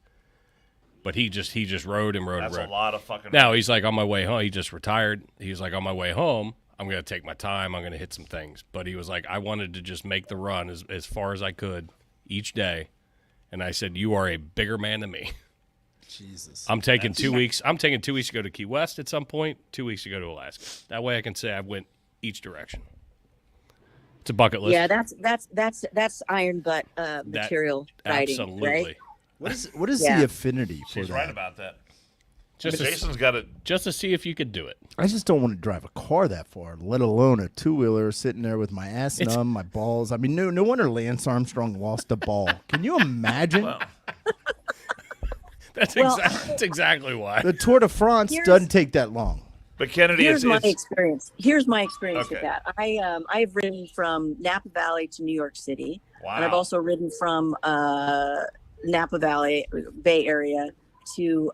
but he just rode and rode. That's and rode. a lot of fucking. Now he's like on my way home. He just retired. He's like on my way home. I'm gonna take my time. I'm gonna hit some things. But he was like, I wanted to just make the run as far as I could each day, and I said, you are a bigger man than me. Jesus. I'm taking 2 weeks. I'm taking 2 weeks to go to Key West at some point. 2 weeks to go to Alaska. That way I can say I went each direction. It's a bucket list. Yeah, that's iron butt material riding, absolutely. right? What is the affinity for She's that? right about that. Jason's got it. Just to see if you could do it. I just don't want to drive a car that far, let alone a two-wheeler sitting there with my ass numb, my balls. I mean, no wonder Lance Armstrong lost a ball. Can you imagine? Well, That's exactly why. The Tour de France doesn't take that long. But Kennedy, here's my experience. Here's my experience Okay. with that. I've ridden from Napa Valley to New York City, Wow. and I've also ridden from Napa Valley, Bay Area, to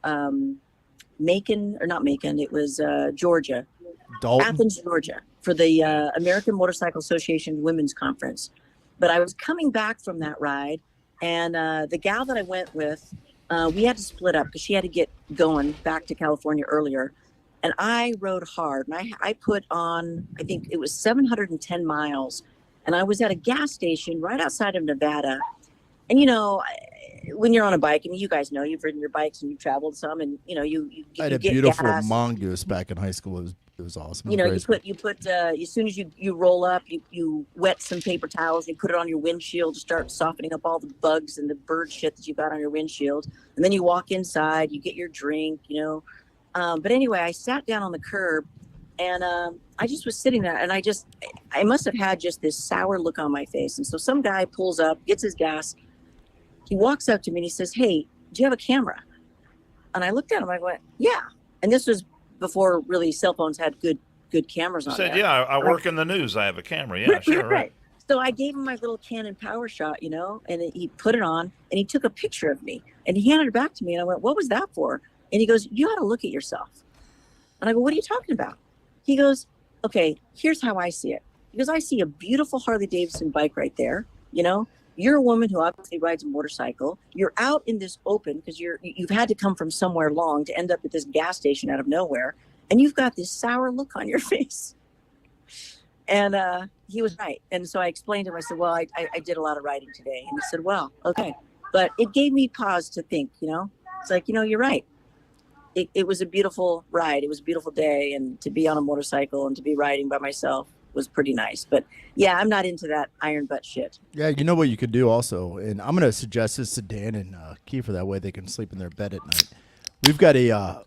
Macon, or not Macon. It was Georgia, Dalton. Athens, Georgia, for the American Motorcycle Association Women's Conference. But I was coming back from that ride, and the gal that I went with, we had to split up because she had to get going back to California earlier. And I rode hard, and I put on, I think it was 710 miles. And I was at a gas station right outside of Nevada. And, you know, when you're on a bike, I mean, you guys know, you've ridden your bikes and you've traveled some, and, you know, you I had a get beautiful gas. mongoose back in high school. It was awesome. You know, you put as soon as you roll up, you wet some paper towels, you put it on your windshield to start softening up all the bugs and the bird shit that you got on your windshield. And then you walk inside, you get your drink, you know. But anyway, I sat down on the curb, and I just was sitting there, and I must have had just this sour look on my face. And so some guy pulls up, gets his gas. He walks up to me and he says, "Hey, do you have a camera?" And I looked at him. I went, "Yeah." And this was before really cell phones had good cameras on. You said, there. "Yeah, I work in the news. I have a camera." Yeah, right, sure, right. So I gave him my little Canon Power Shot, you know, and he put it on, and he took a picture of me, and he handed it back to me, and I went, "What was that for?" And he goes, "You ought to look at yourself." And I go, "What are you talking about?" He goes, "Okay, here's how I see it." He goes, "I see a beautiful Harley Davidson bike right there. You know, you're a woman who obviously rides a motorcycle. You're out in this open because you've had to come from somewhere long to end up at this gas station out of nowhere. And you've got this sour look on your face." And he was right. And so I explained to him, I said, "Well, I did a lot of riding today." And he said, "Well, okay." But it gave me pause to think, you know, it's like, you know, you're right. It was a beautiful ride. It was a beautiful day. And to be on a motorcycle and to be riding by myself was pretty nice. But yeah, I'm not into that iron butt shit. Yeah, you know what you could do also, and I'm going to suggest this to Dan and Kiefer, that way they can sleep in their bed at night. We've got a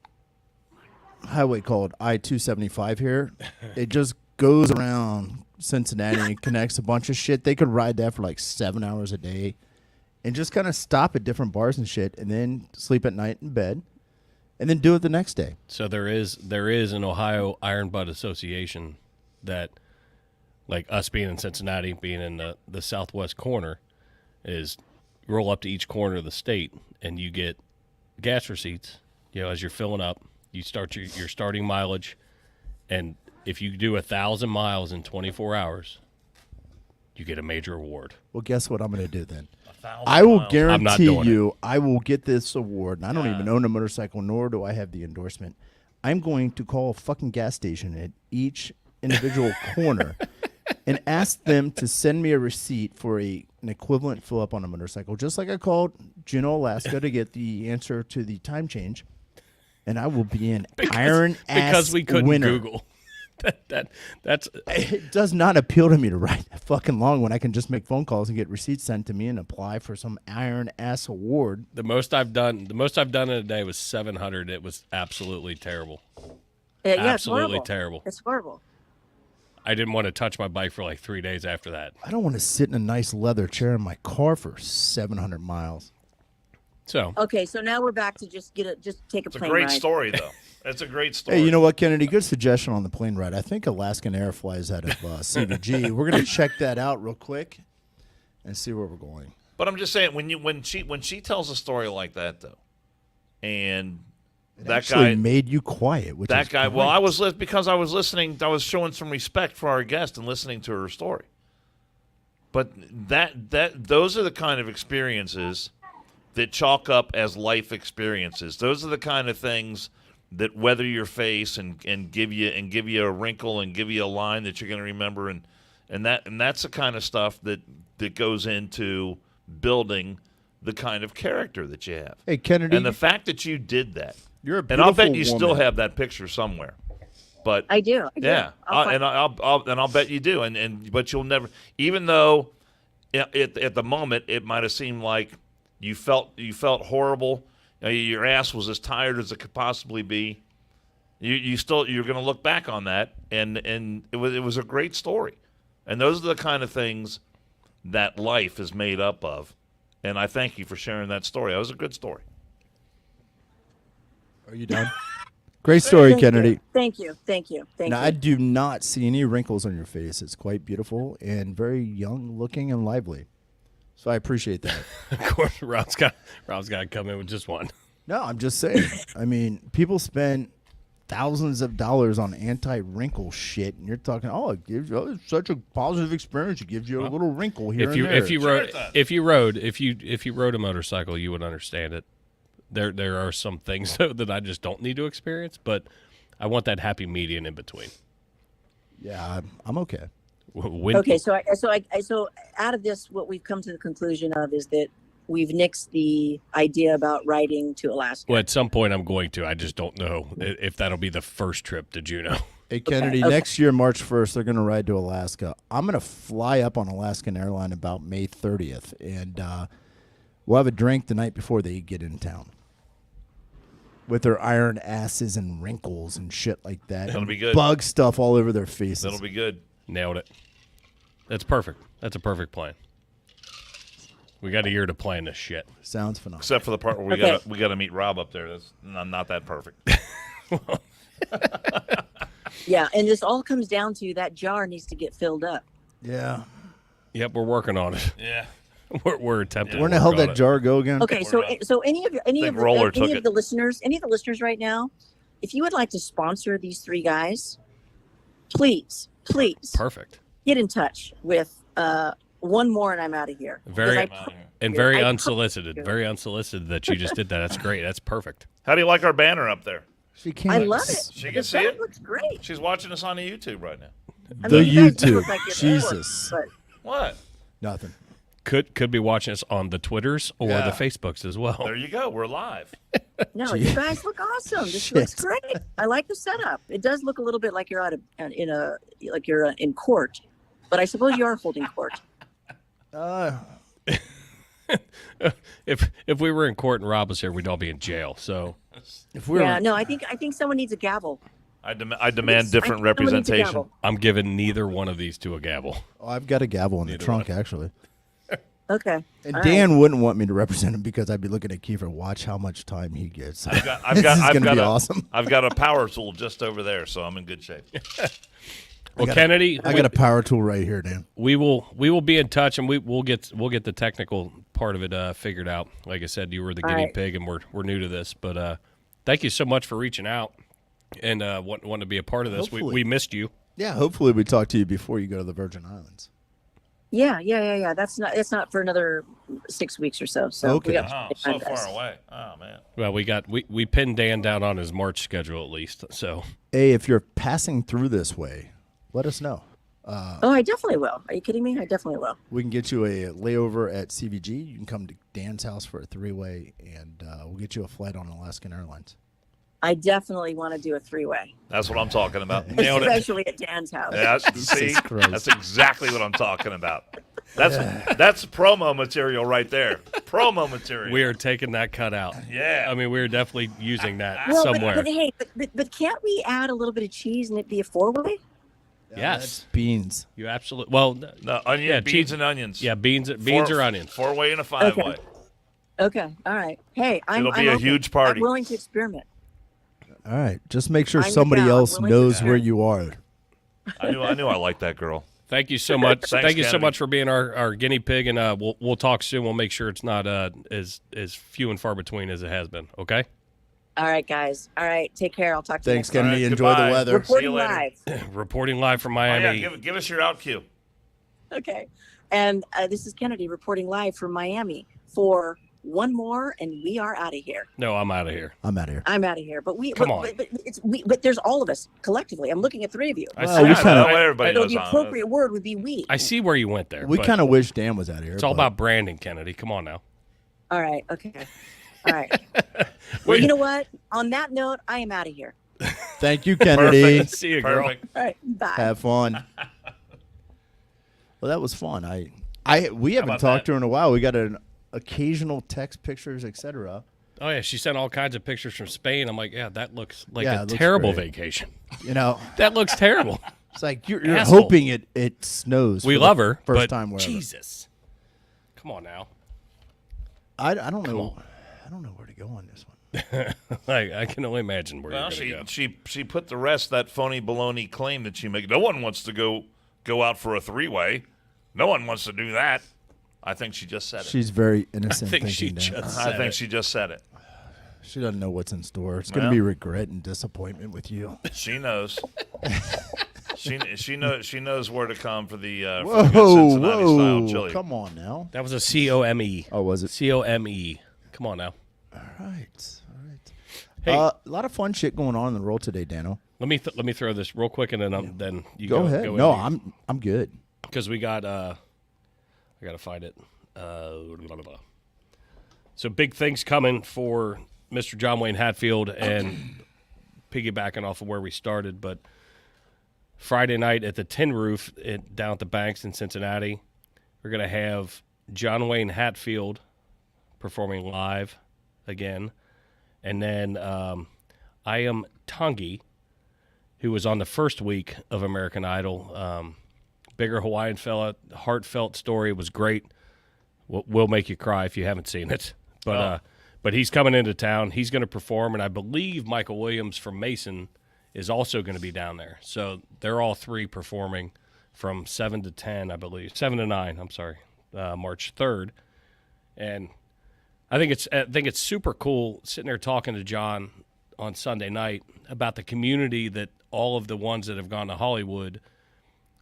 highway called I-275 here. It just goes around Cincinnati and connects a bunch of shit. They could ride that for like 7 hours a day and just kind of stop at different bars and shit, and then sleep at night in bed, and then do it the next day. So there is an Ohio Iron Butt Association that, like us being in Cincinnati, being in the southwest corner, is roll up to each corner of the state, and you get gas receipts. You know, as you're filling up, you start your starting mileage, and if you do 1,000 miles in 24 hours, you get a major award. Well, guess what I'm going to do then? I will guarantee you I will get this award, and I don't even own a motorcycle, nor do I have the endorsement. I'm going to call a fucking gas station at each individual corner and ask them to send me a receipt for an equivalent fill up on a motorcycle, just like I called Juneau, Alaska to get the answer to the time change, and I will be an iron ass because we couldn't winner. Google. That's It does not appeal to me to ride that fucking long when I can just make phone calls and get receipts sent to me and apply for some iron ass award. the most I've done in a day was 700. It was absolutely terrible. Yeah, Absolutely it's horrible. terrible. It's horrible. I didn't want to touch my bike for like 3 days after that. I don't want to sit in a nice leather chair in my car for 700 miles. So Okay, so now we're back to just take a It's a plane great ride. story, though. It's a great story. Hey, you know what, Kennedy? Good suggestion on the plane ride. I think Alaskan Air flies out of C to G. We're going to check that out real quick and see where we're going. But I'm just saying, when she tells a story like that, though, and It that actually guy made you quiet. Which that is guy. great. Well, because I was listening. I was showing some respect for our guest and listening to her story. But those are the kind of experiences that chalk up as life experiences. Those are the kind of things that weather your face and give you a wrinkle and give you a line that you're going to remember, and that's the kind of stuff that goes into building the kind of character that you have. Hey, Kennedy. And the fact that you did that, You're a and I'll bet beautiful you still woman. have that picture somewhere. But I do. yeah, I'll bet you do, but you'll never. Even though at the moment it might have seemed like you felt horrible. Your ass was as tired as it could possibly be. You're going to look back on that, and it was a great story. And those are the kind of things that life is made up of. And I thank you for sharing that story. That was a good story. Are you done? Great story, Thank Kennedy. you. Thank you. Now, I do not see any wrinkles on your face. It's quite beautiful and very young looking and lively. So I appreciate that. Of course, Rob's got to come in with just one. No, I'm just saying. I mean, people spend thousands of dollars on anti-wrinkle shit, and you're talking, it's such a positive experience. It gives you a little wrinkle here and there. If you rode a motorcycle, you would understand it. There are some things though that I just don't need to experience, but I want that happy median in between. Yeah, I'm okay. Okay, so out of this, what we've come to the conclusion of is that we've nixed the idea about riding to Alaska. Well, at some point I'm going to. I just don't know if that'll be the first trip to Juneau. Hey, Kennedy, next year, March 1st, they're going to ride to Alaska. I'm going to fly up on Alaskan Airline about May 30th, and we'll have a drink the night before they get in town. With their iron asses and wrinkles and shit like that. That'll be good. Bug stuff all over their faces. That'll be good. Nailed it. That's perfect. That's a perfect plan. We got a year to plan this shit. Sounds phenomenal. Except for the part where we got to meet Rob up there. That's not that perfect. Yeah, and this all comes down to that jar needs to get filled up. Yeah. Yep, we're working on it. Yeah. We're attempting. Where in the hell did that jar go again? Okay, so any of the listeners right now, if you would like to sponsor these three guys, please Perfect. get in touch with one more and I'm out of here. Very unsolicited. Very unsolicited that you just did that. That's great. That's perfect. How do you like our banner up there? I love it. She can see it? Looks great. She's watching us on the YouTube right now. You guys YouTube. look like you're Jesus. bored, What? Nothing. Could be watching us on the Twitters or the Facebooks as well. There you go. We're live. but no, you guys look awesome. This looks great. I like the setup. It does look a little bit like you're in court, but I suppose you are holding court. If we were in court and Rob was here, we'd all be in jail. So I think someone needs a gavel. I demand different representation. I'm giving neither one of these two a gavel. Oh, I've got a gavel in the trunk, actually. Okay. And Dan wouldn't want me to represent him because I'd be looking at Kiefer. Watch how much time he gets. This is going to be awesome. I've got a power tool just over there, so I'm in good shape. Well, Kennedy, I got a power tool right here, Dan. We will be in touch, and we'll get the technical part of it figured out. Like I said, you were the guinea pig, and we're new to this, but thank you so much for reaching out and wanting to be a part of this. We missed you. Yeah, hopefully we talk to you before you go to the Virgin Islands. Yeah. That's not for another 6 weeks or so. So okay. So far away. Oh man. Well, we pinned Dan down on his March schedule at least. So hey, if you're passing through this way, let us know. I definitely will. Are you kidding me? I definitely will. We can get you a layover at CVG. You can come to Dan's house for a 3-way, and we'll get you a flight on Alaskan Airlines. I definitely want to do a 3-way. That's what I'm talking about. Especially at Dan's house. Yeah, see, that's exactly what I'm talking about. That's promo material right there. Promo material. We are taking that cut out. Yeah. I mean, we're definitely using that well, somewhere. But can't we add a little bit of cheese and it be a 4-way? Yes. Beans. You absolutely. Well, no, beans cheese, and onions. Yeah, beans or onions. 4-way and a 5-way. Okay. All right. Hey, it'll be a huge party. I'm willing to experiment. All right. Just make sure somebody else knows where you are. I knew I liked that girl. Thank you so much. Thank you so Kennedy. much for being our guinea pig, and we'll talk soon. We'll make sure it's not as few and far between as it has been. Okay. All right, guys. All right. Take care. I'll talk to you next time. Thanks, Kennedy. Enjoy the weather. Reporting live. Reporting live from Miami. Give us your out cue. Okay. And this is Kennedy reporting live from Miami for one more, and we are out of here. No, I'm out of here. I'm out of here. I'm out of here. But Come on. But there's all of us collectively. I'm looking at 3 of you. The appropriate word would be we. I see where you went there. We kind of wish Dan was out of here. It's all about branding, Kennedy. Come on now. All right. Okay. All right. Well, you know what? On that note, I am out of here. Thank you, Kennedy. Perfect. See you, girl. Perfect. All right. Bye. Have fun. Well, that was fun. We haven't talked to her in a while. We got an occasional text, pictures, etc. Oh yeah, she sent all kinds of pictures from Spain. I'm like, yeah, that looks like Yeah, a it looks terrible great. vacation. You know, That looks terrible. it's like you're Asshole. hoping it snows. We for love the her, first but time wherever. Jesus, come on now. I don't know. I don't know where to go on this one. I can only imagine where you're going to go. She put the rest, that phony baloney claim that she made. No one wants to go out for a three-way. No one wants to do that. I think she just said it. She's very innocent. I think she just said it. She doesn't know what's in store. It's going to be regret and disappointment with you. She knows. She knows where to come for the whoa, Cincinnati style chili. Come on now. That was a COME. Oh, was it? COME. Come on now. All right. Hey, a lot of fun shit going on in the roll today, Dano. Let me throw this real quick, and then you go ahead. No, I'm good. Because we got I gotta find it. So big things coming for Mr. Jon Wayne Hatfield, and piggybacking off of where we started, but Friday night at the Tin Roof down at the Banks in Cincinnati, we're gonna have Jon Wayne Hatfield performing live again, and then I Am Tangi, who was on the first week of American Idol. Bigger Hawaiian fella, heartfelt story, was great. Will make you cry if you haven't seen it. But he's coming into town. He's going to perform, and I believe Michael Williams from Mason is also going to be down there. So they're all three performing from 7 to 10, I believe. 7 to 9, I'm sorry, March 3rd. And I think it's super cool sitting there talking to John on Sunday night about the community that all of the ones that have gone to Hollywood,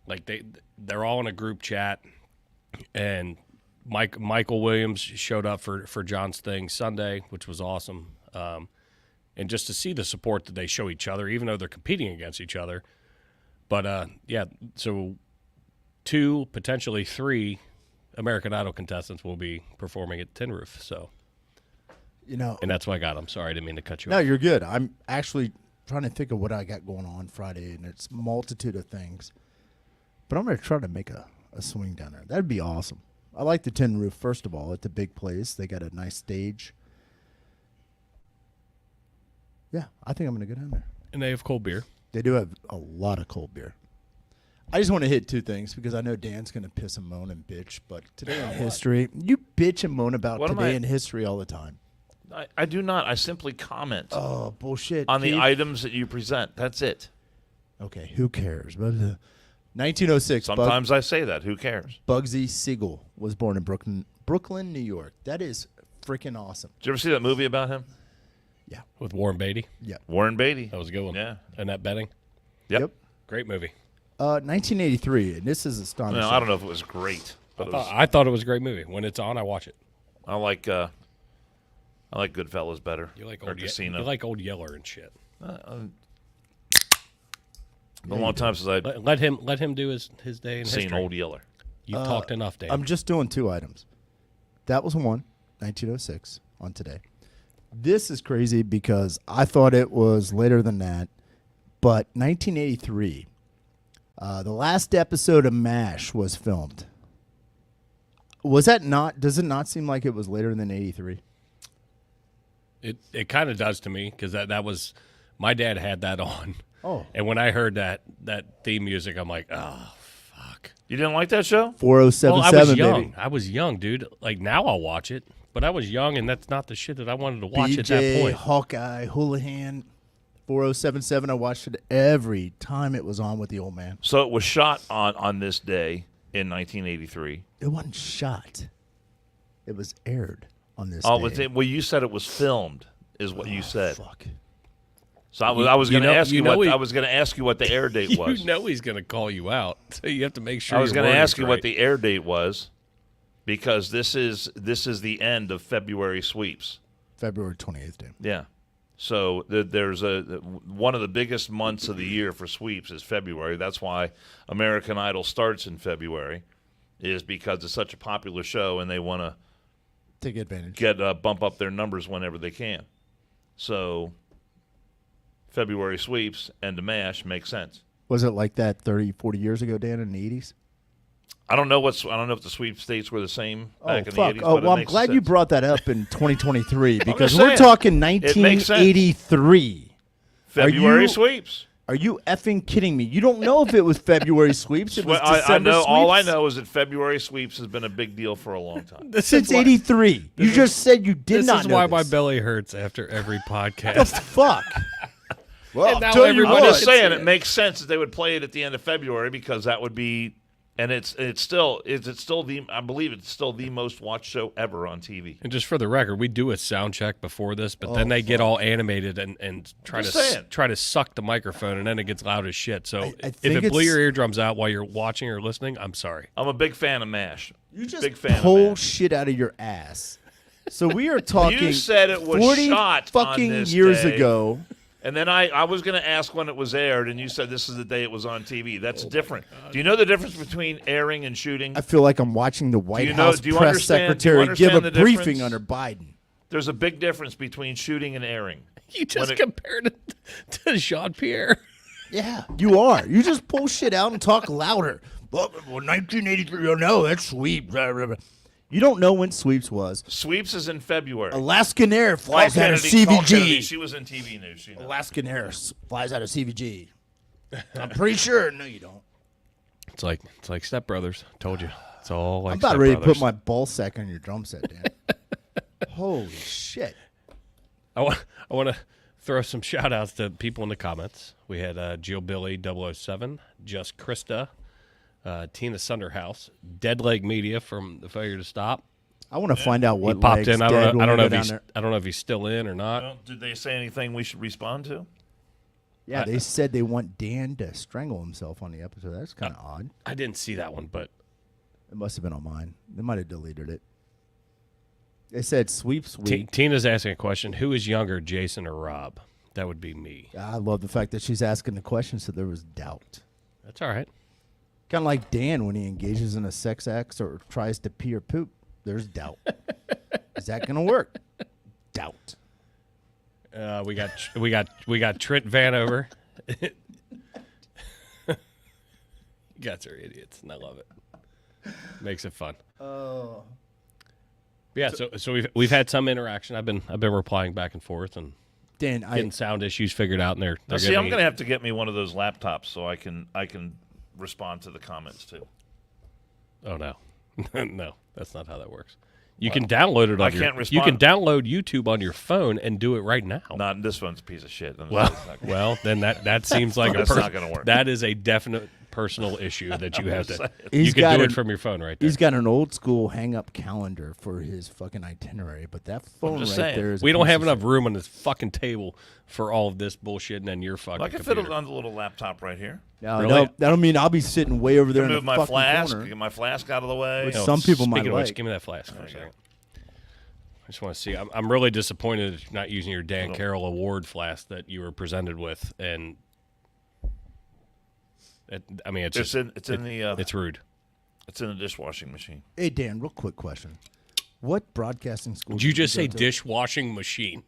like they're all in a group chat, and Michael Williams showed up for John's thing Sunday, which was awesome. And just to see the support that they show each other, even though they're competing against each other. But so 2, potentially 3 American Idol contestants will be performing at Tin Roof. So, and that's what I got. I'm sorry, I didn't mean to cut you off. No, you're good. I'm actually trying to think of what I got going on Friday, and it's a multitude of things. But I'm going to try to make a swing down there. That'd be awesome. I like the Tin Roof, first of all. It's a big place. They got a nice stage. Yeah, I think I'm going to go down there. And they have cold beer. They do have a lot of cold beer. I just want to hit 2 things because I know Dan's going to piss and moan and bitch. But today in history, you bitch and moan about today in history all the time. I do not. I simply comment. Oh, bullshit. On the items that you present. That's it. Okay, who cares? But 1906. Sometimes I say that. Who cares? Bugsy Siegel was born in Brooklyn, New York. That is freaking awesome. Did you ever see that movie about him? Yeah. With Warren Beatty? Yeah. Warren Beatty. That was a good one. Yeah. Annette Bening? Yep. Great movie. 1983, and this is astonishing. I don't know if it was great. But I thought it was a great movie. When it's on, I watch it. I like Goodfellas better. You like Casino. You like Old Yeller and shit. A long time since I let him do his day in seen history. Old Yeller. You talked enough, Dan. I'm just doing 2 items. That was one, 1906 on today. This is crazy because I thought it was later than that, but 1983, the last episode of MASH was filmed. Was that not? Does it not seem like it was later than 83? It kind of does to me because that was my dad had that on. Oh. And when I heard that theme music, I'm like, oh, fuck. You didn't like that show? 4077, well, I was young. baby. I was young, dude. Like, now I'll watch it. But I was young, and that's not the shit that I wanted to watch at that point. Hawkeye, Houlihan, 4077. I watched it every time it was on with the old man. So it was shot on this day in 1983. It wasn't shot. It was aired on this day. Well, you said it was filmed, is what you said. Fuck. So I was going to ask you what I was going to ask you what the air date was. You know he's going to call you out, so you have to make sure. I was going to ask you what the air date was, because this is the end of February sweeps. February 28th, Dan. Yeah. So there's one of the biggest months of the year for sweeps is February. That's why American Idol starts in February, is because it's such a popular show and they want to take advantage, bump up their numbers whenever they can. So February sweeps and the MASH makes sense. Was it like that 30, 40 years ago, Dan, in the 80s? I don't know if the sweepstakes were the same back in the 80s. Oh, well, I'm glad you brought that up in 2023 because we're talking 1983. February sweeps. Are you effing kidding me? You don't know if it was February sweeps. It was December I know. sweeps. All I know is that February sweeps has been a big deal for a long time. Since '83. You just said you did not know This is why this. my belly hurts after every podcast. What the fuck? Well, And now I'll tell you everybody I'm what. just saying it makes sense that they would play it at the end of February because that would be, and it's still I believe it's still the most watched show ever on TV. And just for the record, we do a sound check before this, but then they get all animated and try to suck the microphone, and then it gets loud as shit. So I if think it blew it's- your eardrums out while you're watching or listening, I'm sorry. I'm a big fan of MASH. You just big fan pull of MASH. shit out of your ass. So we are talking. You said it was 40 shot on fucking this years day. ago. And then I was going to ask when it was aired, and you said this is the day it was on TV. That's different. Do you know the difference between airing and shooting? I feel like I'm watching the White House do you press understand- do you secretary give a understand the briefing difference? under Biden. There's a big difference between shooting and airing. You just compared it to Jean-Pierre. Yeah, you are. You just pull shit out and talk louder. Well, 1983. Oh no, that's sweep. Blah, blah, blah. You don't know when sweeps was. Sweeps is in February. Alaskan Air Call flies out of Kennedy, call Kennedy. CVG. She was in TV news. You know. Alaskan Air flies out of CVG. I'm pretty sure. No, you don't. It's like Step Brothers. Told you. It's all like I'm about Step ready Brothers. to put my ball sack on your drum set, Dan. Holy shit. I want to throw some shout outs to people in the comments. We had Jill Billy 007, Just Krista, Tina Sunderhouse, Dead Leg Media from The Failure to Stop. I want to find out what He popped legs in. I dead don't know. when I don't we know go if down he's. there. I don't know if he's still in or not. Well, did they say anything we should respond to? Yeah, they said they want Dan to strangle himself on the episode. That's kind of odd. I didn't see that one, but It must have been on mine. They might have deleted it. They said sweeps week. Tina's asking a question: who is younger, Jason or Rob? That would be me. I love the fact that she's asking the question, so there was doubt. That's all right. Kind of like Dan when he engages in a sex act or tries to pee or poop. There's doubt. Is that going to work? Doubt. We got Trent Vanover. You guys are idiots, and I love it. Makes it fun. Oh. Yeah, so we've had some interaction. I've been replying back and forth and Dan, getting sound issues figured out, and they're See, I'm getting going to have to get me one of those laptops so I can respond to the comments too. Oh no, no, that's not how that works. You can download it on I can't You can respond. download YouTube on your phone and do it right now. Not this one's a piece of shit. Well, then that seems like That's not gonna work. That is a definite personal issue that you have to. He's You can got do an- it from your phone right there. He's got an old school hang up calendar for his fucking itinerary, but that phone right just saying. there is. We don't have enough room on this fucking table for all of this bullshit, and then your fucking I can fit computer. it on the little laptop right here. No, Really? that don't mean I'll be sitting way over there in the Move my fucking flask. corner. Get my flask out of the way. Which some people might Speaking of which, like. give me that flask for a second. I just want to see. I'm really disappointed that you're not using your Dan Carroll Award flask that you were presented with, and it's It's just in the it's rude. it's in the dishwashing machine. Hey Dan, real quick question: what broadcasting school? Did you just go say to? dishwashing machine?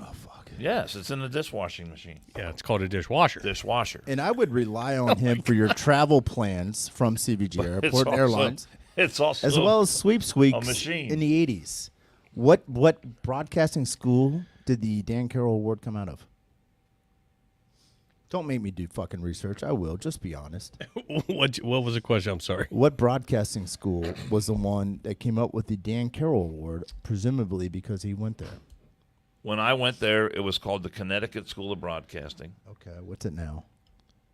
Oh fuck! Yes, it's in the dishwashing machine. Yeah, it's called a dishwasher. Dishwasher. And I would rely on him for your travel plans from CVG Airport and Airlines, It's also as well as sweeps weeks machine. in the '80s. What broadcasting school did the Dan Carroll Award come out of? Don't make me do fucking research. I will. Just be honest. What was the question? I'm sorry. What broadcasting school was the one that came up with the Dan Carroll Award, presumably because he went there? When I went there, it was called the Connecticut School of Broadcasting. Okay, what's it now?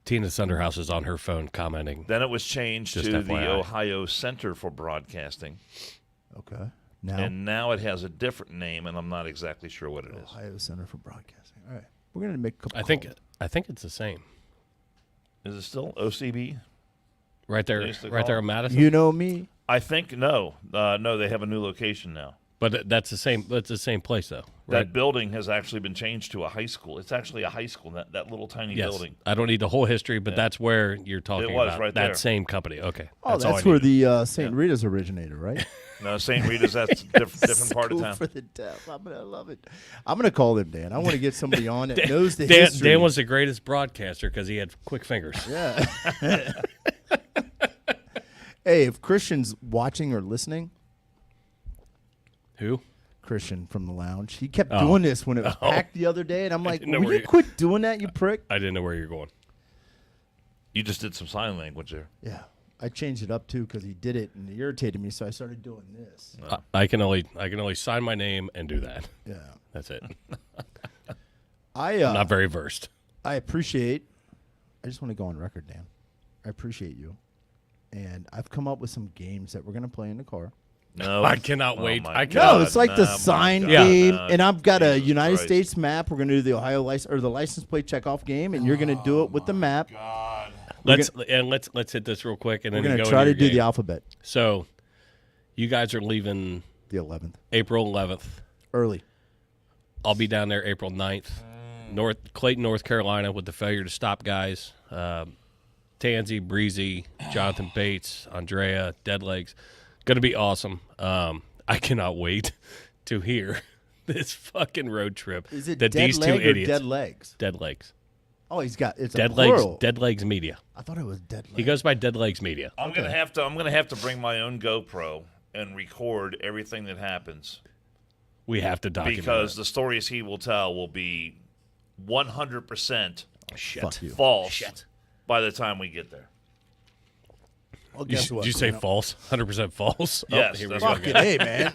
Tina Sunderhouse is on her phone commenting. Then it was changed Just to FYI. the Ohio Center for Broadcasting, Okay, now and now it has a different name, and I'm not exactly sure what it is. Ohio Center for Broadcasting. All right, we're gonna make a couple. I think it's the same. Is it still OCB? Right there, They used to right call there it. in Madison. You know me. I think no, they have a new location now. But that's the same. That's the same place though, right? That building has actually been changed to a high school. It's actually a high school. That little tiny Yes. building. I don't need the whole history, but that's where you're talking It was about. right that there. same company. Okay. Oh, all that's I where needed. the St. Rita's originated, right? No, St. Rita's. That's different part of School town. for the deaf. I'm gonna love it. I'm gonna call them Dan. I want to get somebody on that knows the Dan, history. Dan was the greatest broadcaster because he had quick fingers. Yeah. Hey, if Christian's watching or listening, Who? Christian from the lounge, he kept doing this when it was packed the other day, and I'm like, didn't know will where you you- quit doing that, you prick? I didn't know where you're going. You just did some sign language there. Yeah. I changed it up too because he did it and it irritated me, so I started doing this. I can only sign my name and do that. Yeah. That's it. I'm not very versed. I just want to go on record, Dan. I appreciate you. And I've come up with some games that we're going to play in the car. No, I cannot wait. No, it's like the sign game, and I've got a Jesus United Christ. States map. We're going to do the Ohio license or the license plate checkoff game, and you're going to do it with the map. God. Let's hit this real quick, and We're then going to go try into to your do the game. alphabet. So, you guys are leaving The 11th, April 11th. early. I'll be down there April 9th. Clayton, North Carolina, with the failure to stop guys. Tansy, Breezy, Jonathan Bates, Andrea, Deadlegs. Going to be awesome. I cannot wait to hear this fucking road trip. Is it that dead these leg two or idiots, dead legs? Deadlegs. Oh, it's Dead a Legs. plural. Dead Legs Media. I thought it was dead leg. He goes by Dead Legs Media. I'm gonna have to bring my own GoPro and record everything that happens We have to document because it. the stories he will tell will be 100% Fuck you. false by the time we get there. Well, guess what? Did you say Dano? false? 100% false? Yes, here we that's go. what Fuck it, hey, man.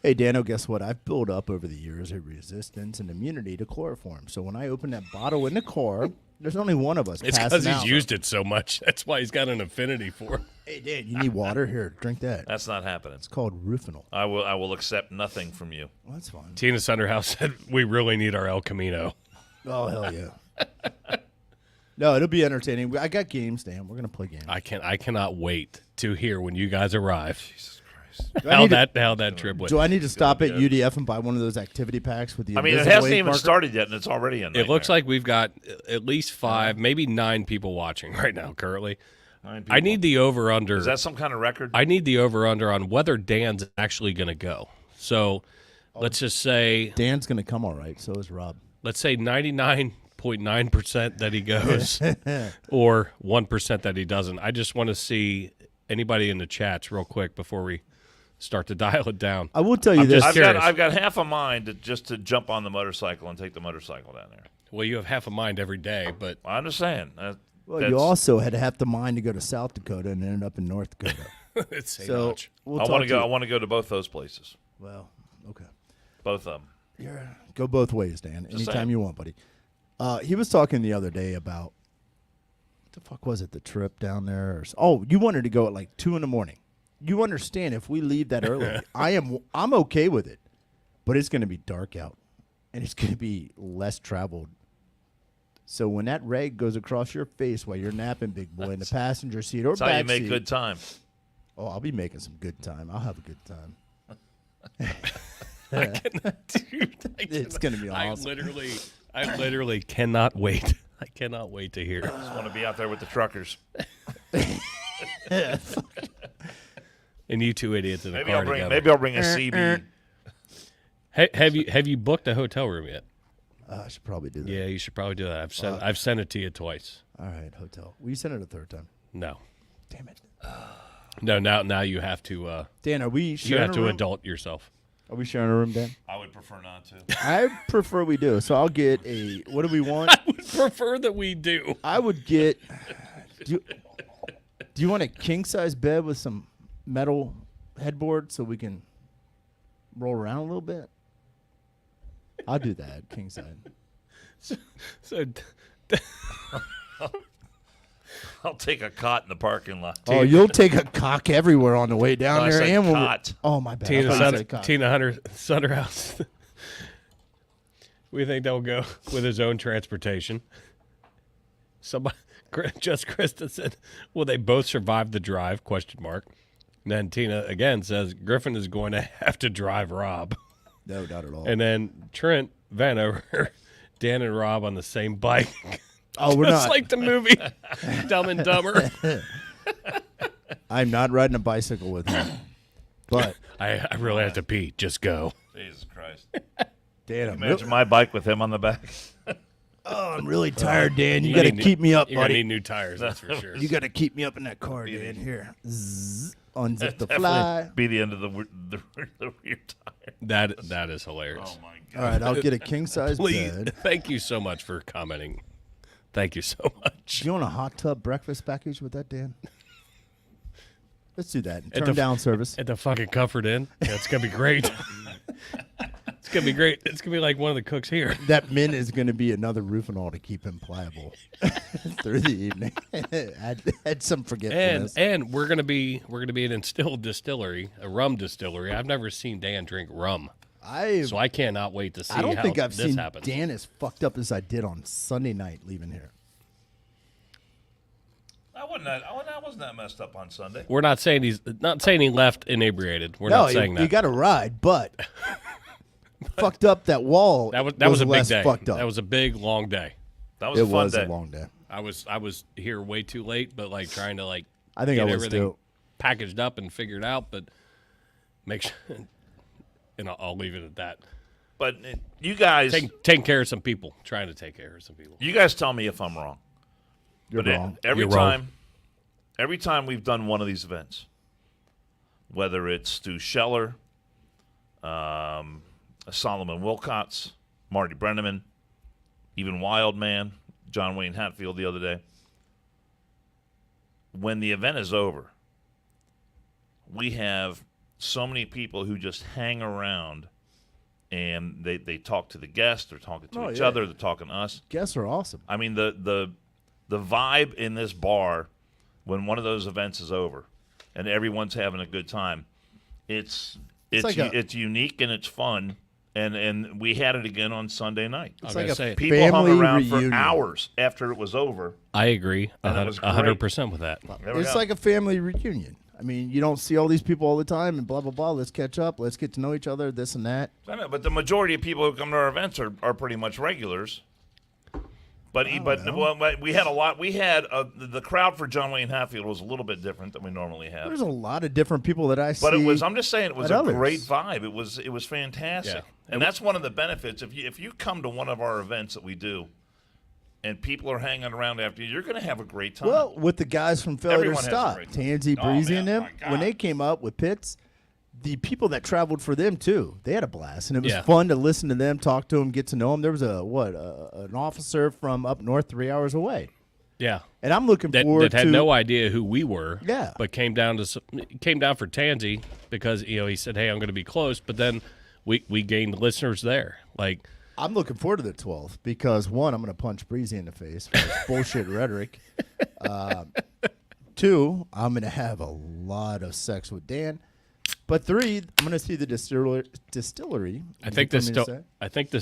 Hey, Dano, guess what? I've built up over the years a resistance and immunity to chloroform. So when I open that bottle in the car, there's only one of us It's passing because he's out. used it so much. That's why he's got an affinity for it. Hey, Dan, you need water? Here, drink that. That's not happening. It's called Rufinol. I will accept nothing from you. Well, that's fine. Tina Sunderhouse said, we really need our El Camino. Oh, hell yeah. No, it'll be entertaining. I got games, Dan. We're going to play games. I cannot wait to hear when you guys arrive Jesus Christ. how that trip went. Do I need to stop at UDF and buy one of those activity packs with the I mean, it invisible hasn't ink even marker? started yet, and it's already in. It looks like we've got at least 5, maybe 9 people watching right now currently. 9 I need the over-under. Is that some kind of record? I need the over-under on whether Dan's actually going to go. So let's just say Dan's going to come all right. So is Rob. let's say 99.9% that he goes or 1% that he doesn't. I just want to see anybody in the chats real quick before we start to dial it down. I will tell you I'm this. just I've got half a mind to jump on the motorcycle and take the motorcycle down there. Well, you have half a mind every day, but I understand. Well, you also had half the mind to go to South Dakota and ended up in North Dakota. it's a So notch. we'll I talk want to go. you- I want to go to both those places. Well, okay. Both of them. Go both ways, Dan. Just Anytime saying. you want, buddy. He was talking the other day about what the fuck was it? The trip down there? You wanted to go at like 2 a.m. You understand if we leave that early, I'm okay with it, but it's going to be dark out, and it's going to be less traveled. So when that rag goes across your face while you're napping, big boy, in the passenger seat or That's how you back make seat, good time. oh, I'll be making some good time. I'll have a good time. It's going to be awesome. I literally cannot wait. I cannot wait to hear. I just want to be out there with the truckers. And you two idiots in the Maybe car I'll bring. together. Maybe I'll bring a CB. Have you booked a hotel room yet? I should probably do that. Yeah, you should probably do that. I've sent it to you twice. All right, hotel. Will you send it a third time? No, Damn it. no. Now you have to. Dan, are we You sharing have a to room? adult yourself. Are we sharing a room, Dan? I would prefer not to. I prefer we do. So I'll get a. What do we want? I would prefer that we do. I would get. Do you want a king size bed with some metal headboard so we can roll around a little bit? I'll do that, king size. So I'll take a cot in the parking lot. Oh, you'll take a cock everywhere on the way down No, I there. said and when we- cot. Oh my bad. I thought you said cock. Tina Sunderhouse. We think they'll go with his own transportation. Somebody, just Krista said, "Will they both survive the drive?" Question mark. And then Tina again says, "Griffin is going to have to drive Rob." No, not at all. And then Trent Vanover, Dan and Rob on the same bike. Oh, we're Just not. like the movie Dumb and Dumber. I'm not riding a bicycle with him. But I really have to pee. Just go. Jesus Christ! Dan, Imagine my bike with him on the back. I'm really tired, Dan. You You're got to gonna keep me up, You're gonna buddy. need new tires, that's for sure. You got to keep me up in that car, Dan. Here. Zzz, unzip the fly. Be the end of the rear tire. That is hilarious. Oh my All God! right, I'll get a king size Please, bed. thank you so much for commenting Thank you so much. Do you want a hot tub breakfast package with that, Dan? Let's do that. Turn down service. At the fucking Comfort Inn. Yeah, it's going to be great. It's going to be great. It's going to be like one of the cooks here. That mint is going to be another roof and all to keep him pliable through the evening. Add some forgetfulness. And we're going to be an instilled distillery, a rum distillery. I've never seen Dan drink rum. So I cannot wait to see how this happens. I don't think I've seen Dan as fucked up as I did on Sunday night leaving here. I wasn't that messed up on Sunday. We're not saying he left inebriated. We're not saying that. You got to ride, but fucked up that wall. That was a big day. Fucked up. That was a big long day. That was a fun day. A long day. I was here way too late, but like trying to I think get I was everything too. packaged up and figured out, but make sure. And I'll leave it at that. But you guys taking care of some people, trying to take care of some people. You guys tell me if I'm wrong. You're wrong. Every time we've done one of these events, whether it's Stu Scheller, Solomon Wilcots, Marty Brenneman, even Wildman, Jon Wayne Hatfield the other day, when the event is over, we have so many people who just hang around and they talk to the guests, they're talking to each other, they're talking to us. Guests are awesome. I mean, the vibe in this bar when one of those events is over and everyone's having a good time, it's unique and it's fun. And we had it again on Sunday night. It's like a people hung around reunion. for hours after it was over. I agree 100% with that. It's like a family reunion. I mean, you don't see all these people all the time and blah, blah, blah. Let's catch up. Let's get to know each other, this and that. I know, but the majority of people who come to our events are pretty much regulars. But we had a lot. We had the crowd for Jon Wayne Hatfield was a little bit different than we normally have. There's a lot of different people that I see. But I'm just saying, it was a others. great vibe. It was fantastic, Yeah. and that's one of the benefits. If you come to one of our events that we do, and people are hanging around after you're going to have a great time. Well, with the guys from Failure to Everyone has a Stop, great time. Tansy, Oh, Breezy, man, and them, my God. when they came up with Pitts, the people that traveled for them too, they had a blast, and it was Yeah. fun to listen to them, talk to them, get to know them. There was an officer from up north 3 hours away. Yeah. And I'm looking forward that had to no idea who we were. Yeah. But came down for Tansy because he said, "Hey, I'm going to be close." But then we gained listeners there. Like I'm looking forward to the 12th because, one, I'm going to punch Breezy in the face for his bullshit rhetoric. Two, I'm going to have a lot of sex with Dan. But three, I'm going to see the distillery. I think this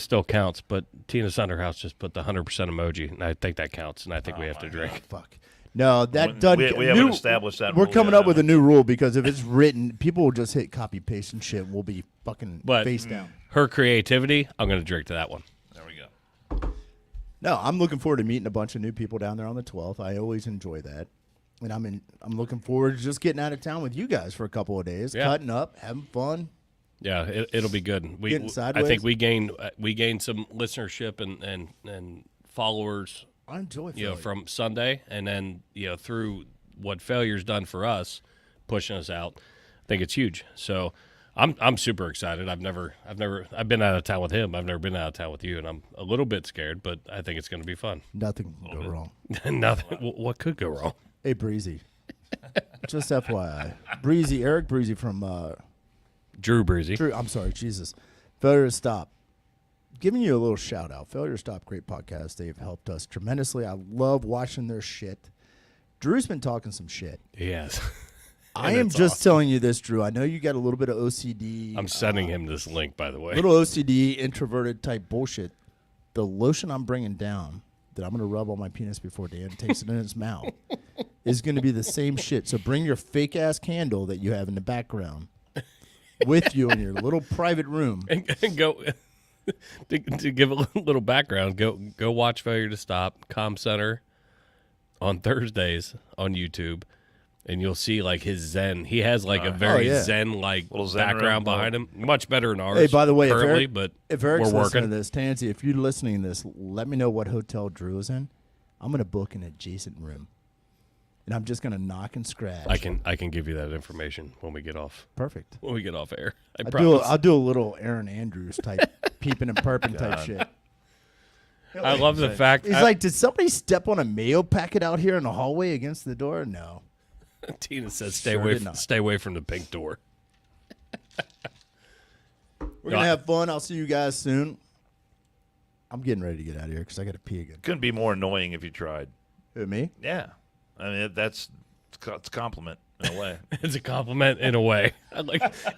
still counts. But Tina Sunderhouse just put the 100% emoji, and I think that counts. And I think we have to drink. Fuck. No, that doesn't. We haven't established that. We're rule coming yet, up with a new rule because if it's written, people will just hit copy paste and shit. And we'll be fucking face down. Her creativity, I'm going to drink to that one. There we go. No, I'm looking forward to meeting a bunch of new people down there on the 12th. I always enjoy that. And I'm looking forward to just getting out of town with you guys for a couple of days, cutting up, having fun. Yeah, it'll be good. Getting sideways. I think we gained some listenership and followers. I enjoy failure. From Sunday, and then through what Failure's done for us, pushing us out. I think it's huge. So I'm super excited. I've been out of town with him. I've never been out of town with you, and I'm a little bit scared, but I think it's going to be fun. Nothing can go wrong. Nothing. What could go wrong? Hey, Breezy. Just FYI. Eric Breezy from Drew Breezy. I'm sorry, Jesus. Failure to Stop. Giving you a little shout out. Failure to Stop, great podcast. They've helped us tremendously. I love watching their shit. Drew's been talking some shit. Yes. I am just telling you this, Drew. I know you got a little bit of OCD. I'm sending him this link, by the way. Little OCD, introverted type bullshit. The lotion I'm bringing down that I'm going to rub on my penis before Dan takes it in his mouth is going to be the same shit. So bring your fake-ass candle that you have in the background with you in your little private room. And go to give a little background. Go watch Failure to Stop Com Center on Thursdays on YouTube, and you'll see like his Zen. He has like a very Zen-like background behind him. Much better than ours. Hey, by the way, currently, if Eric's we're listening working. to this, Tansy, if you're listening to this, let me know what hotel Drew is in. I'm going to book an adjacent room, and I'm just going to knock and scratch. I can give you that information when we get off. Perfect. When we get off air, I'll do a little Aaron Andrews type peeping and perping type shit. I love the fact. He's like, did somebody step on a mayo packet out here in the hallway against the door? No. Tina says, Stay away from the pink door. We're going to have fun. I'll see you guys soon. I'm getting ready to get out of here because I got to pee again. Couldn't be more annoying if you tried. Who, me? Yeah. I mean, it's a compliment in a way. It's a compliment in a way.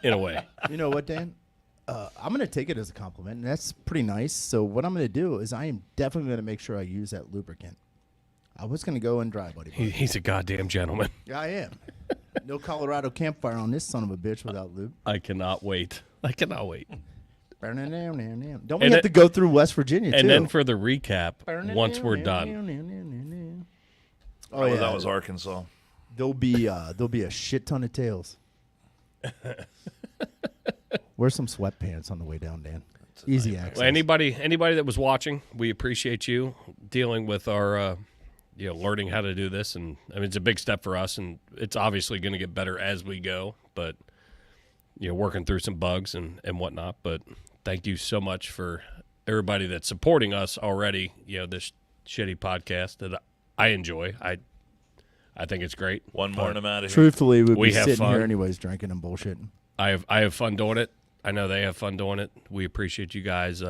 In a way. You know what, Dan? I'm going to take it as a compliment, and that's pretty nice. So what I'm going to do is I am definitely going to make sure I use that lubricant. I was going to go and dry, buddy. He's a goddamn gentleman. Yeah, I am. No Colorado campfire on this son of a bitch without lube. I cannot wait. Don't we have to go through West Virginia, too? And then for the recap, once we're done. Oh, yeah. That was Arkansas. There'll be a shit ton of tails. Wear some sweatpants on the way down, Dan. Easy access. Well, anybody that was watching, we appreciate you dealing with our, learning how to do this. And I mean, it's a big step for us, and it's obviously going to get better as we go. But working through some bugs and whatnot. But thank you so much for everybody that's supporting us already. This shitty podcast that I enjoy. I think it's great. One more and I'm out of here. Truthfully, we'd be have sitting fun here anyways drinking and bullshitting. I have fun doing it. I know they have fun doing it. We appreciate you guys,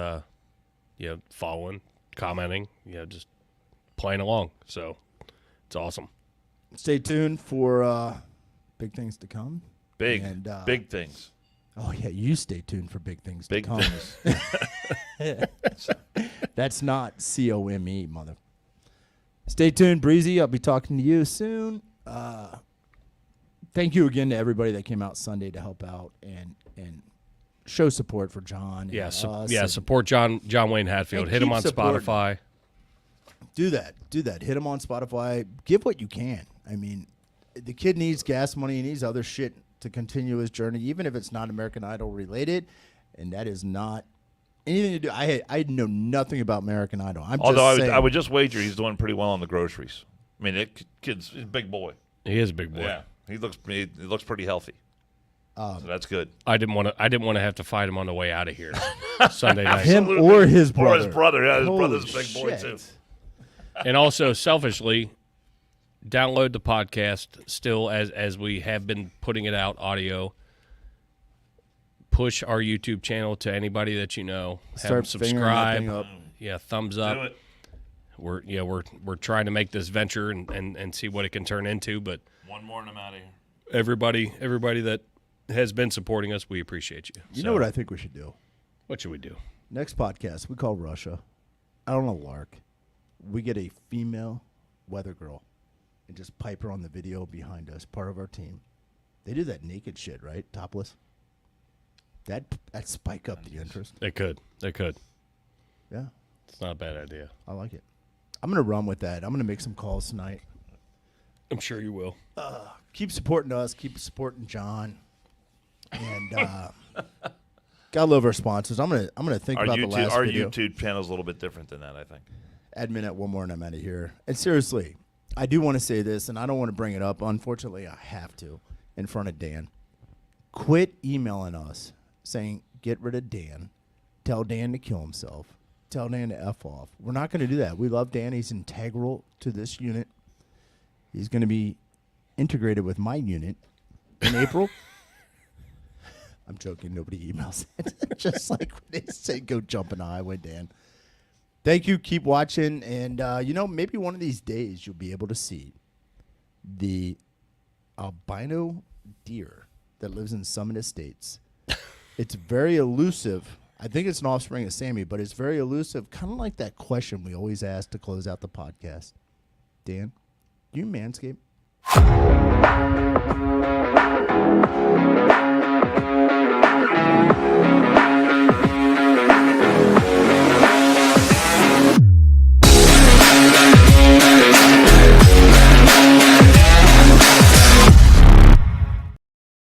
following, commenting, just playing along. So it's awesome. Stay tuned for big things to come. Big things. Oh, yeah, you stay tuned for big things to come. Big things. That's not COME, mother. Stay tuned, Breezy. I'll be talking to you soon. Thank you again to everybody that came out Sunday to help out and show support for John. Support Jon Wayne Hatfield. Hit him on Spotify. Do that. Hit him on Spotify. Give what you can. I mean, the kid needs gas money. He needs other shit to continue his journey, even if it's not American Idol related, and that is not anything to do. I know nothing about American Idol. I would just wager he's doing pretty well on the groceries. I mean, that kid's a big boy. He is a big boy. Yeah, he looks pretty healthy. So that's good. I didn't want to have to fight him on the way out of here Sunday night. Him or his brother. Or his brother. Yeah, his Holy brother's a big boy shit. too. And also, selfishly, download the podcast still as we have been putting it out audio. Push our YouTube channel to anybody that you know. Have them subscribe. Yeah, thumbs up. Do it. We're trying to make this venture and see what it can turn into. But one more and I'm out of here. Everybody that has been supporting us, we appreciate you. You know what I think we should do? What should we do? Next podcast, we call Russia. I don't know, Lark. We get a female weather girl and just pipe her on the video behind us, part of our team. They do that naked shit, right? Topless. That spike up the interest. They could. Yeah. It's not a bad idea. I like it. I'm going to run with that. I'm going to make some calls tonight. I'm sure you will. Keep supporting us. Keep supporting John. And gotta love our sponsors. I'm gonna think about the last video. Our YouTube channel is a little bit different than that, I think. Admin at one more and I'm out of here. And seriously, I do want to say this, and I don't want to bring it up. Unfortunately, I have to in front of Dan. Quit emailing us saying, get rid of Dan. Tell Dan to kill himself. Tell Dan to F off. We're not going to do that. We love Dan. He's integral to this unit. He's going to be integrated with my unit in April. I'm joking. Nobody emails it. Just like when they say go jump in the highway, Dan. Thank you. Keep watching. And, maybe one of these days you'll be able to see the albino deer that lives in Summit Estates. It's very elusive. I think it's an offspring of Sammy, but it's very elusive. Kind of like that question we always ask to close out the podcast. Dan, do you manscape?